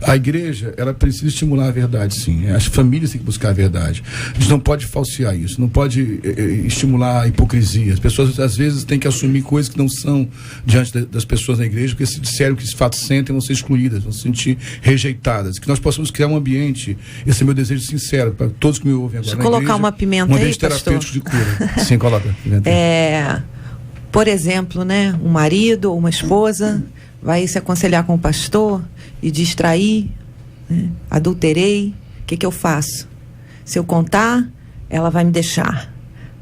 D: a igreja, ela precisa estimular a verdade, sim. As famílias têm que buscar a verdade. A gente não pode falsear isso, não pode estimular a hipocrisia. As pessoas, às vezes, têm que assumir coisas que não são diante das pessoas na igreja, porque se disserem que de fato sentem, vão ser excluídas, vão se sentir rejeitadas. Que nós possamos criar um ambiente, esse é meu desejo sincero, para todos que me ouvem agora.
E: Deixa eu
D: na
E: colocar
D: igreja,
E: uma pimenta
D: um ambiente
E: aí, pastor.
D: terapêutico de cura. Sim, coloca.
E: Por exemplo, né, um marido ou uma esposa vai se aconselhar com o pastor e distrair, né? Adulterei, o que eu faço? Se eu contar, ela vai me deixar,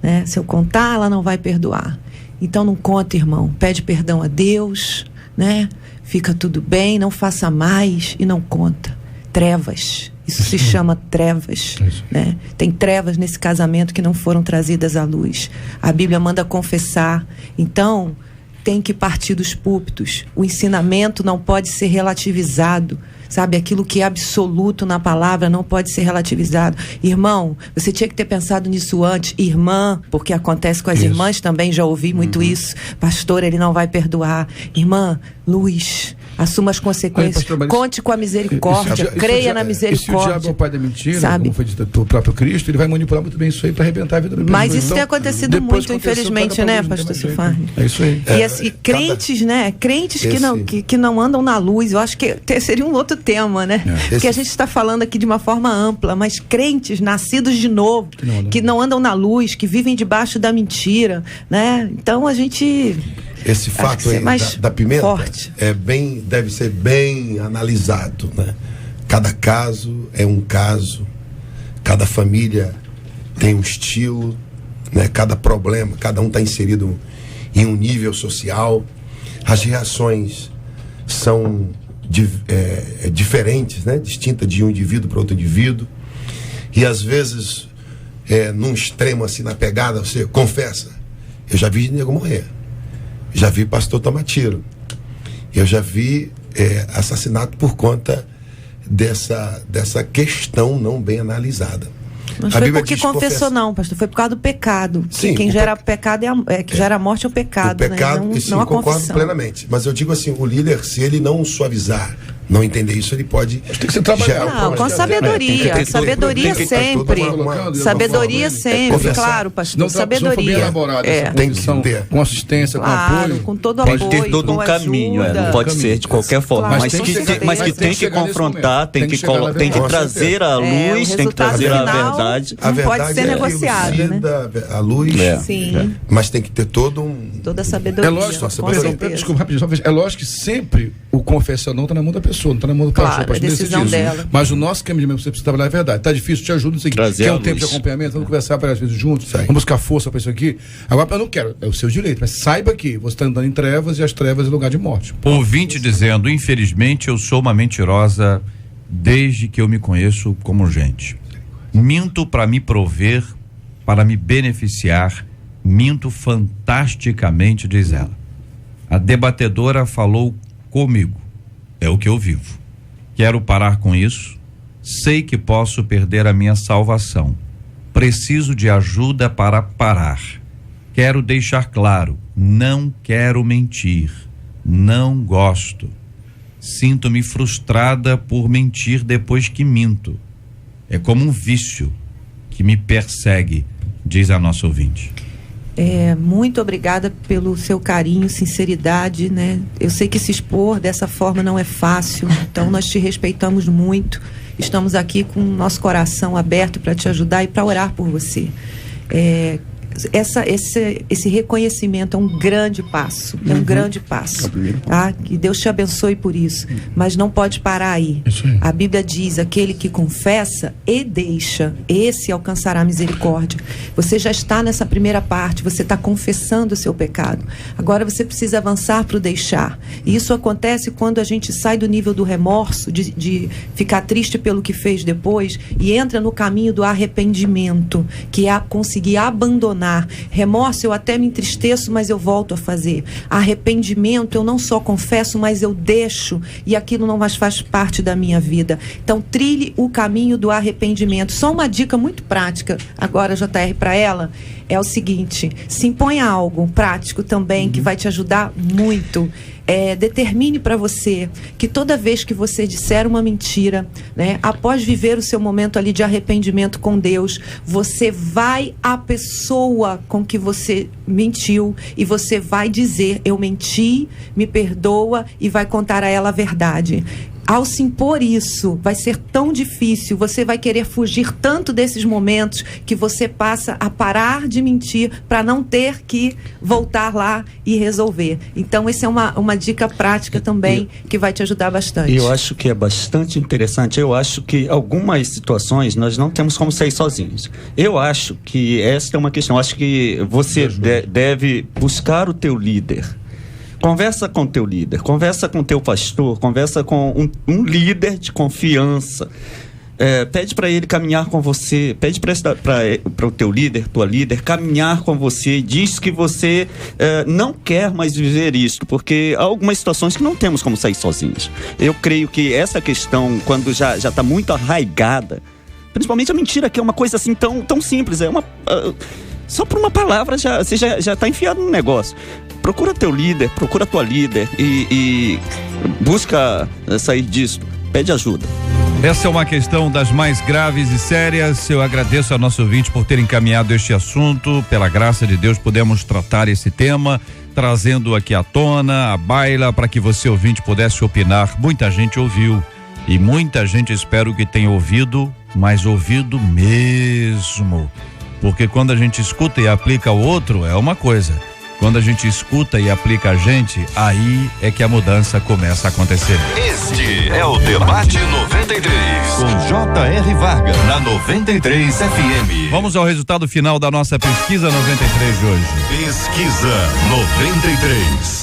E: né? Se eu contar, ela não vai perdoar. Então não conta, irmão, pede perdão a Deus, né? Fica tudo bem, não faça mais e não conta. Trevas, isso se chama trevas, né? Tem trevas nesse casamento que não foram trazidas à luz. A Bíblia manda confessar. Então tem que partir dos púlpitos. O ensinamento não pode ser relativizado, sabe? Aquilo que é absoluto na palavra não pode ser relativizado. Irmão, você tinha que ter pensado nisso antes. Irmã, porque acontece com as irmãs também, já ouvi muito isso. Pastor, ele não vai perdoar. Irmã, luz, assuma as consequências.
D: Pastor,
E: conte com a misericórdia, creia na misericórdia.
D: E se o diabo é o pai da mentira,
E: sabe?
D: como foi dito pelo próprio Cristo, ele vai manipular muito bem isso aí para arrebentar a vida da pessoa.
E: Mas isso tem acontecido muito, infelizmente, né, pastor Silfarni?
D: É isso aí.
E: E crentes, né? Crentes que não andam na luz, eu acho que seria um outro tema, né? Porque a gente está falando aqui de uma forma ampla, mas crentes nascidos de novo, que não andam na luz, que vivem debaixo da mentira, né? Então a gente...
G: Esse fato aí da pimenta forte. Deve ser bem analisado, né? Cada caso é um caso, cada família tem um estilo, né? Cada problema, cada um está inserido em um nível social, as reações são diferentes, né? Distintas de um indivíduo para outro indivíduo, e às vezes num extremo assim, na pegada, você confessa. Eu já vi nego morrer, já vi pastor tomar tiro, eu já vi assassinato por conta dessa questão não bem analisada.
E: Mas foi porque confessou, não, pastor. Foi por causa do pecado.
G: Sim,
E: quem gera pecado que gera morte é o pecado.
G: O pecado,
E: né?
G: não a concordo confissão. Plenamente. Mas eu digo assim, o líder, se ele não suavizar, não entender isso, ele pode...
D: Tem que ser trabalhado.
E: Não, com sabedoria. Sabedoria sempre. Sabedoria sempre, claro, pastor. Sabedoria.
D: Tem que ter. Com assistência, com apoio.
E: Com todo apoio.
F: Tem que ter todo um caminho, não pode ser de qualquer forma. Mas que tem que confrontar, tem que trazer a luz, tem que trazer a verdade.
G: A verdade
E: pode ser negociada, né?
G: A luz,
E: sim.
G: Mas tem que ter toda a
E: sabedoria.
D: É lógico, desculpa rapidinho, é lógico que sempre o confessar não está na mão da pessoa, não está na mão do pastor,
E: claro, decisão dela.
D: Mas o nosso caminho, você precisa trabalhar a verdade. Está difícil, te ajuda, não sei o que. Quer um tempo de acompanhamento, vamos conversar várias vezes juntos, vamos buscar força para isso aqui. Agora, eu não quero, é o seu direito, mas saiba que você está andando em trevas e as trevas é lugar de morte.
C: Ouvinte dizendo: infelizmente eu sou uma mentirosa desde que eu me conheço como gente. Minto para me prover, para me beneficiar, minto fantasticamente, diz ela. A debatedora falou comigo. É o que eu vivo. Quero parar com isso. Sei que posso perder a minha salvação. Preciso de ajuda para parar. Quero deixar claro, não quero mentir. Não gosto. Sinto-me frustrada por mentir depois que minto. É como um vício que me persegue, diz a nossa ouvinte.
E: Muito obrigada pelo seu carinho, sinceridade, né? Eu sei que se expor dessa forma não é fácil, então nós te respeitamos muito. Estamos aqui com o nosso coração aberto para te ajudar e para orar por você. Esse reconhecimento é um grande passo, grande passo, tá? Que Deus te abençoe por isso, mas não pode parar aí. A Bíblia diz, aquele que confessa e deixa, esse alcançará misericórdia. Você já está nessa primeira parte, você está confessando o seu pecado, agora você precisa avançar para o deixar, e isso acontece quando a gente sai do nível do remorso, de ficar triste pelo que fez depois, e entra no caminho do arrependimento, que é conseguir abandonar. Remorso, eu até me entristeço, mas eu volto a fazer. Arrependimento, eu não só confesso, mas eu deixo, e aquilo não mais faz parte da minha vida. Então, trilhe o caminho do arrependimento. Só uma dica muito prática, agora, JR, para ela, é o seguinte: se imponha algo prático também, que vai te ajudar muito. Determine para você que toda vez que você disser uma mentira, né, após viver o seu momento ali de arrependimento com Deus, você vai à pessoa com que você mentiu e você vai dizer: eu menti, me perdoa, e vai contar a ela a verdade. Ao se impor isso, vai ser tão difícil, você vai querer fugir tanto desses momentos que você passa a parar de mentir para não ter que voltar lá e resolver. Então, essa é uma dica prática também que vai te ajudar bastante.
F: Eu acho que é bastante interessante. Eu acho que algumas situações nós não temos como sair sozinhos. Eu acho que essa é uma questão. Eu acho que você deve buscar o teu líder. Conversa com o teu líder, conversa com o teu pastor, conversa com um líder de confiança. Pede para ele caminhar com você, pede para o teu líder, tua líder, caminhar com você. Diz que você não quer mais viver isso, porque há algumas situações que não temos como sair sozinhos. Eu creio que essa questão, quando já está muito arraigada, principalmente a mentira, que é uma coisa assim tão simples, só por uma palavra você já está enfiado no negócio. Procura teu líder, procura tua líder e busca sair disso. Pede ajuda.
C: Essa é uma questão das mais graves e sérias. Eu agradeço ao nosso ouvinte por ter encaminhado este assunto. Pela graça de Deus, pudemos tratar esse tema, trazendo aqui à tona, à baila, para que você, ouvinte, pudesse opinar. Muita gente ouviu e muita gente, espero que tenha ouvido, mas ouvido mesmo. Porque quando a gente escuta e aplica o outro, é uma coisa. Quando a gente escuta e aplica a gente, aí é que a mudança começa a acontecer.
A: Este é o Debate 93, com J.R. Varga, na 93 FM.
C: Vamos ao resultado final da nossa pesquisa 93 de hoje.
A: Pesquisa 93.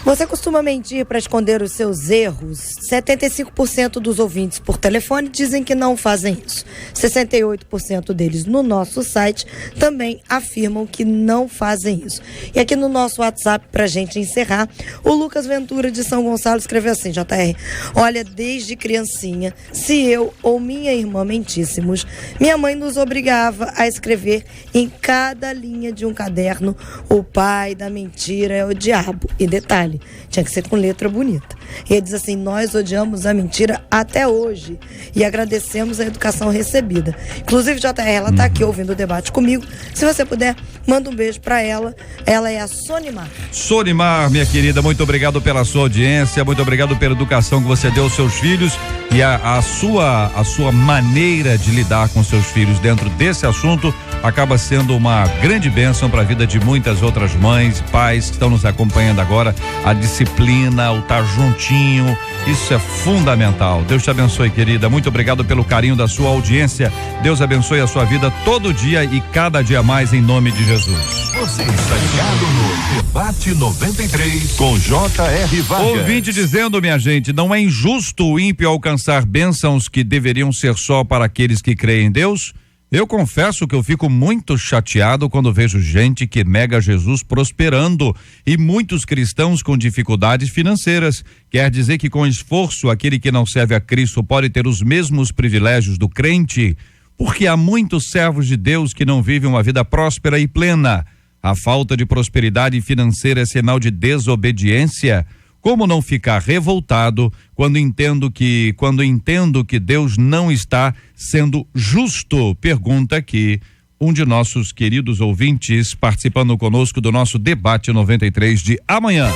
H: Você costuma mentir para esconder os seus erros? 75% dos ouvintes por telefone dizem que não fazem isso. 68% deles no nosso site também afirmam que não fazem isso. E aqui no nosso WhatsApp, pra gente encerrar, o Lucas Ventura de São Gonçalo escreveu assim: JR, olha, desde criancinha, se eu ou minha irmã mentíssemos, minha mãe nos obrigava a escrever em cada linha de um caderno: o pai da mentira é o diabo. E detalhe, tinha que ser com letra bonita. E ele diz assim: nós odiamos a mentira até hoje e agradecemos a educação recebida. Inclusive, JR, ela está aqui ouvindo o debate comigo. Se você puder, manda um beijo para ela. Ela é a Sonimar.
C: Sonimar, minha querida, muito obrigado pela sua audiência, muito obrigado pela educação que você deu aos seus filhos e a sua maneira de lidar com seus filhos dentro desse assunto acaba sendo uma grande bênção para a vida de muitas outras mães, pais que estão nos acompanhando agora. A disciplina, o estar juntinho, isso é fundamental. Deus te abençoe, querida. Muito obrigado pelo carinho da sua audiência. Deus abençoe a sua vida todo dia e cada dia mais, em nome de Jesus.
A: Você está ligado no Debate 93 com J.R. Varga.
C: Ouvinte dizendo, minha gente, não é injusto o ímpio alcançar bênçãos que deveriam ser só para aqueles que creem em Deus? Eu confesso que eu fico muito chateado quando vejo gente que nega Jesus prosperando e muitos cristãos com dificuldades financeiras. Quer dizer que com esforço aquele que não serve a Cristo pode ter os mesmos privilégios do crente? Porque há muitos servos de Deus que não vivem uma vida próspera e plena. A falta de prosperidade financeira é sinal de desobediência. Como não ficar revoltado quando entendo que Deus não está sendo justo? Pergunta aqui um de nossos queridos ouvintes participando conosco do nosso debate 93 de amanhã.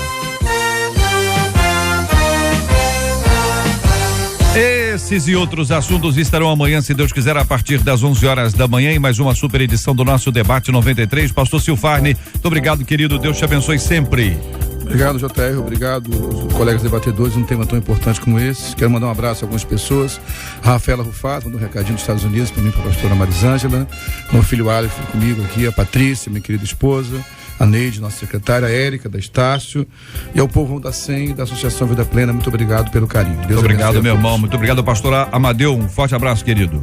C: Esses e outros assuntos estarão amanhã, se Deus quiser, a partir das 11 horas da manhã, em mais uma super edição do nosso debate 93. Pastor Silfarni, muito obrigado, querido. Deus te abençoe sempre.
D: Obrigado, JR, obrigado, os colegas debatedores, um tema tão importante como esse. Quero mandar um abraço a algumas pessoas. A Rafaela Rufat, mandou um recadinho dos Estados Unidos para mim, para a pastora Marisângela. Meu filho Alex comigo aqui, a Patrícia, minha querida esposa, a Neide, nossa secretária, a Érica, da Estácio, e ao povo da SEM, da Associação Vida Plena. Muito obrigado pelo carinho. Deus
C: muito obrigado, meu irmão. Muito obrigado, pastor Amadeu. Um forte abraço, querido.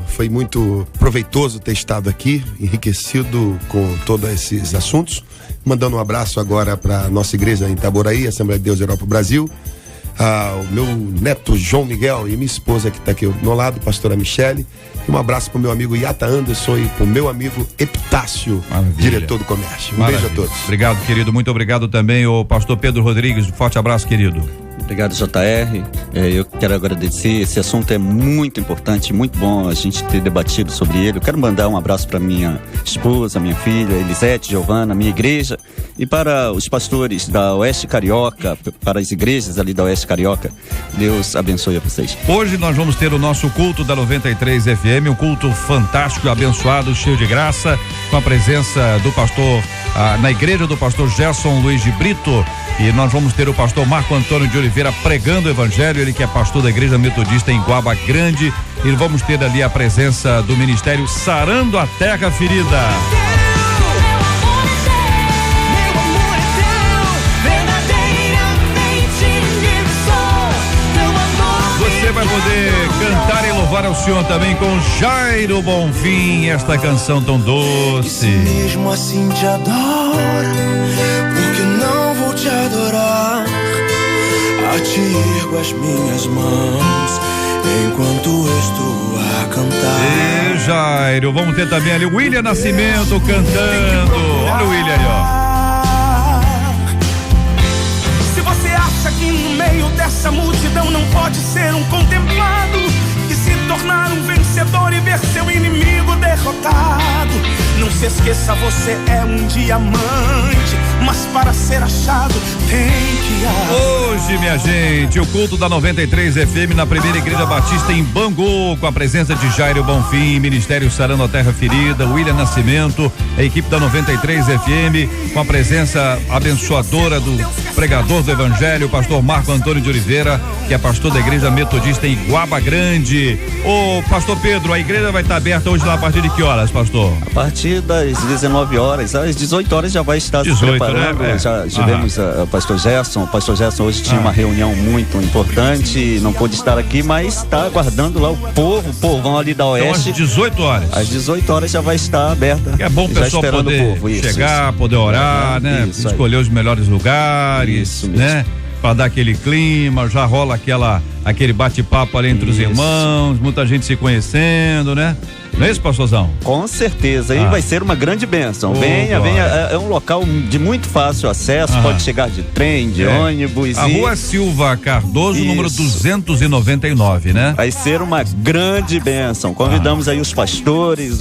G: Foi muito proveitoso ter estado aqui, enriquecido com todos esses assuntos. Mandando um abraço agora para a nossa igreja em Itaboraí, Assembleia de Deus Europa Brasil. O meu neto João Miguel e minha esposa que está aqui ao meu lado, pastora Michele. E um abraço para o meu amigo Yata Anderson e para o meu amigo Epitácio, diretor do comércio. Beijo a todos.
C: Obrigado, querido. Muito obrigado também ao pastor Pedro Rodrigues. Um forte abraço, querido.
F: Obrigado, JR. Eu quero agradecer. Esse assunto é muito importante, muito bom a gente ter debatido sobre ele. Eu quero mandar um abraço para minha esposa, minha filha, Elisete, Giovana, minha igreja, e para os pastores da Oeste Carioca, para as igrejas ali da Oeste Carioca. Deus abençoe a vocês.
C: Hoje nós vamos ter o nosso culto da 93 FM, um culto fantástico, abençoado, cheio de graça, com a presença do pastor, na igreja do pastor Gerson Luiz de Brito. E nós vamos ter o pastor Marco Antônio de Oliveira pregando o evangelho, ele que é pastor da Igreja Metodista em Guaba Grande. E vamos ter ali a presença do Ministério Sarando a Terra Ferida. Você vai poder cantar e louvar ao Senhor também com Jairo Bonfim, esta canção tão doce.
I: Mesmo assim te adoro, porque não vou te adorar. A ti ergo as minhas mãos enquanto estou a cantar.
C: E Jairo, vamos ter também ali o William Nascimento cantando. Olha o William aí, ó.
I: Se você acha que no meio dessa multidão não pode ser um contemplado e se tornar um vencedor e ver seu inimigo derrotado, não se esqueça, você é um diamante, mas para ser achado tem que
C: Hoje, minha gente, o culto da 93 FM na Primeira Igreja Batista em Bangu, com a presença de Jairo Bonfim, Ministério Sarando a Terra Ferida, William Nascimento, a equipe da 93 FM, com a presença abençoadora do pregador do Evangelho, pastor Marco Antônio de Oliveira, que é pastor da Igreja Metodista em Guaba Grande. Ô, pastor Pedro, a igreja vai estar aberta hoje lá a partir de que horas, pastor?
F: A partir das 19 horas, às 18 horas já vai estar
C: 18,
F: se preparando, né? Já tivemos o pastor Gerson hoje tinha uma reunião muito importante, não pôde estar aqui, mas está aguardando lá o povão ali da Oeste.
C: Então, às 18 horas.
F: Às 18 horas já vai estar aberta.
C: É bom o pessoal poder chegar, poder orar, né? Escolher os melhores lugares, né? Para dar aquele clima, já rola aquele bate-papo ali entre os irmãos, muita gente se conhecendo, né? Não é isso, pastorzão?
F: Com certeza, aí vai ser uma grande bênção. Venha, é um local de muito fácil acesso, pode chegar de trem, de ônibus.
C: A Rua Silva Cardoso, número 299, né?
F: Vai ser uma grande bênção. Convidamos aí os pastores,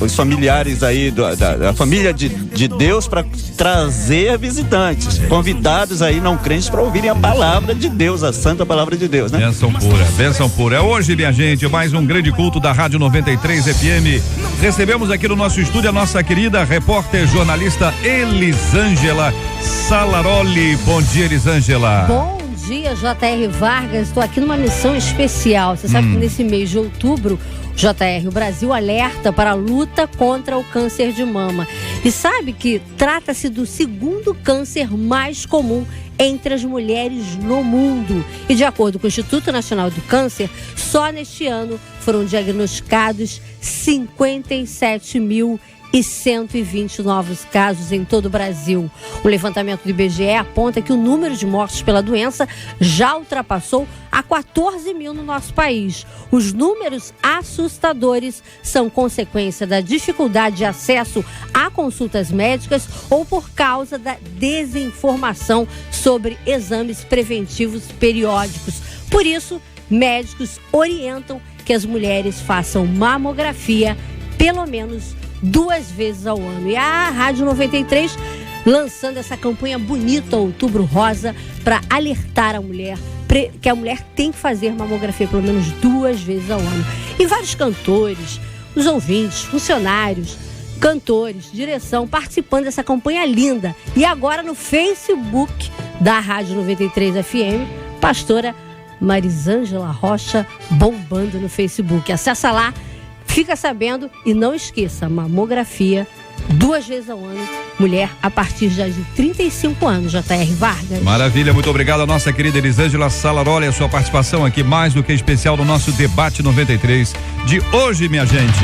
F: os familiares aí da família de Deus para trazer visitantes, convidados aí não crentes para ouvirem a palavra de Deus, a santa palavra de Deus, né?
C: Bênção pura, bênção pura. É hoje, minha gente, mais um grande culto da Rádio 93 FM. Recebemos aqui no nosso estúdio a nossa querida repórter jornalista Elisângela Salaroli. Bom dia, Elisângela.
J: Bom dia, JR Vargas. Estou aqui numa missão especial. Você sabe que nesse mês de outubro, JR, o Brasil alerta para a luta contra o câncer de mama. E sabe que trata-se do segundo câncer mais comum entre as mulheres no mundo. E de acordo com o Instituto Nacional do Câncer, só neste ano foram diagnosticados 57.120 novos casos em todo o Brasil. O levantamento do IBGE aponta que o número de mortes pela doença já ultrapassou a 14 mil no nosso país. Os números assustadores são consequência da dificuldade de acesso a consultas médicas ou por causa da desinformação sobre exames preventivos periódicos. Por isso, médicos orientam que as mulheres façam mamografia pelo menos 2 vezes ao ano. E a Rádio 93 lançando essa campanha bonita, Outubro Rosa, para alertar a mulher que a mulher tem que fazer mamografia pelo menos 2 vezes ao ano. E vários cantores, os ouvintes, funcionários, cantores, direção, participando dessa campanha linda. E agora no Facebook da Rádio 93 FM, pastora Marisângela Rocha bombando no Facebook. Acessa lá, fica sabendo e não esqueça, mamografia 2 vezes ao ano, mulher a partir já de 35 anos, J.R. Vargas.
C: Maravilha, muito obrigado a nossa querida Elisângela Salaroli, a sua participação aqui mais do que especial no nosso Debate 93 de hoje, minha gente.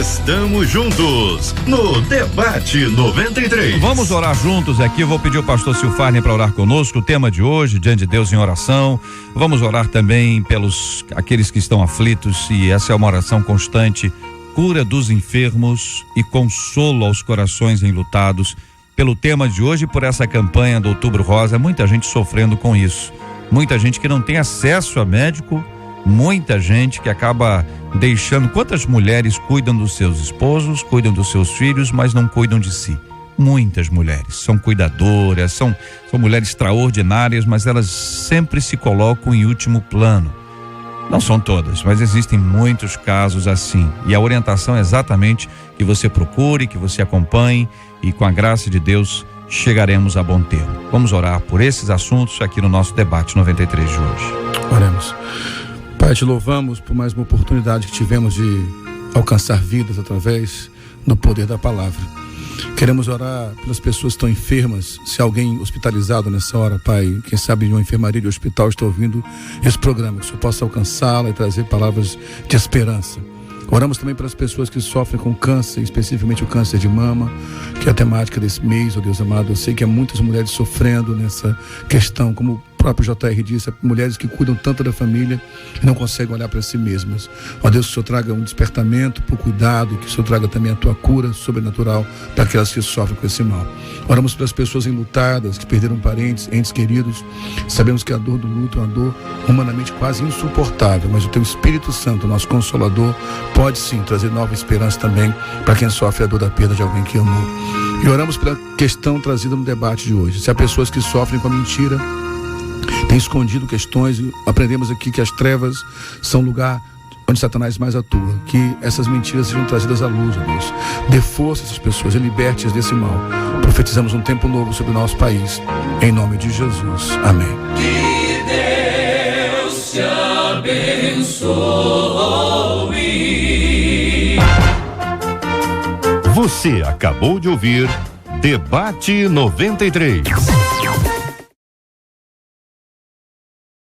A: Estamos juntos no Debate 93.
C: Vamos orar juntos aqui. Eu vou pedir ao pastor Silfarne para orar conosco. O tema de hoje, diante de Deus em oração. Vamos orar também pelos aqueles que estão aflitos, e essa é uma oração constante. Cura dos enfermos e consolo aos corações enlutados. Pelo tema de hoje e por essa campanha do Outubro Rosa, muita gente sofrendo com isso. Muita gente que não tem acesso a médico. Muita gente que acaba deixando. Quantas mulheres cuidam dos seus esposos, cuidam dos seus filhos, mas não cuidam de si? Muitas mulheres são cuidadoras, são mulheres extraordinárias, mas elas sempre se colocam em último plano. Não são todas, mas existem muitos casos assim. E a orientação é exatamente que você procure, que você acompanhe, e com a graça de Deus chegaremos a bom termo. Vamos orar por esses assuntos aqui no nosso Debate 93 de hoje.
D: Oremos. Pai, te louvamos por mais uma oportunidade que tivemos de alcançar vidas através do poder da palavra. Queremos orar pelas pessoas que estão enfermas. Se alguém hospitalizado nessa hora, Pai, quem sabe de uma enfermaria de hospital está ouvindo esse programa, que o Senhor possa alcançá-la e trazer palavras de esperança. Oramos também pelas pessoas que sofrem com câncer, especificamente o câncer de mama, que é a temática desse mês, ó Deus amado. Eu sei que há muitas mulheres sofrendo nessa questão, como o próprio JR disse, mulheres que cuidam tanto da família e não conseguem olhar para si mesmas. Ó Deus, que o Senhor traga um despertamento para o cuidado, que o Senhor traga também a tua cura sobrenatural para aquelas que sofrem com esse mal. Oramos pelas pessoas enlutadas, que perderam parentes, entes queridos. Sabemos que a dor do luto é uma dor humanamente quase insuportável, mas o teu Espírito Santo, nosso Consolador, pode sim trazer nova esperança também para quem sofre a dor da perda de alguém que amou. E oramos pela questão trazida no debate de hoje. Se há pessoas que sofrem com a mentira, têm escondido questões, aprendemos aqui que as trevas são lugar onde Satanás mais atua, que essas mentiras sejam trazidas à luz, ó Deus. Dê força a essas pessoas e liberte-as desse mal. Profetizamos um tempo novo sobre o nosso país, em nome de Jesus. Amém.
B: Que Deus te abençoe.
A: Você acabou de ouvir Debate 93.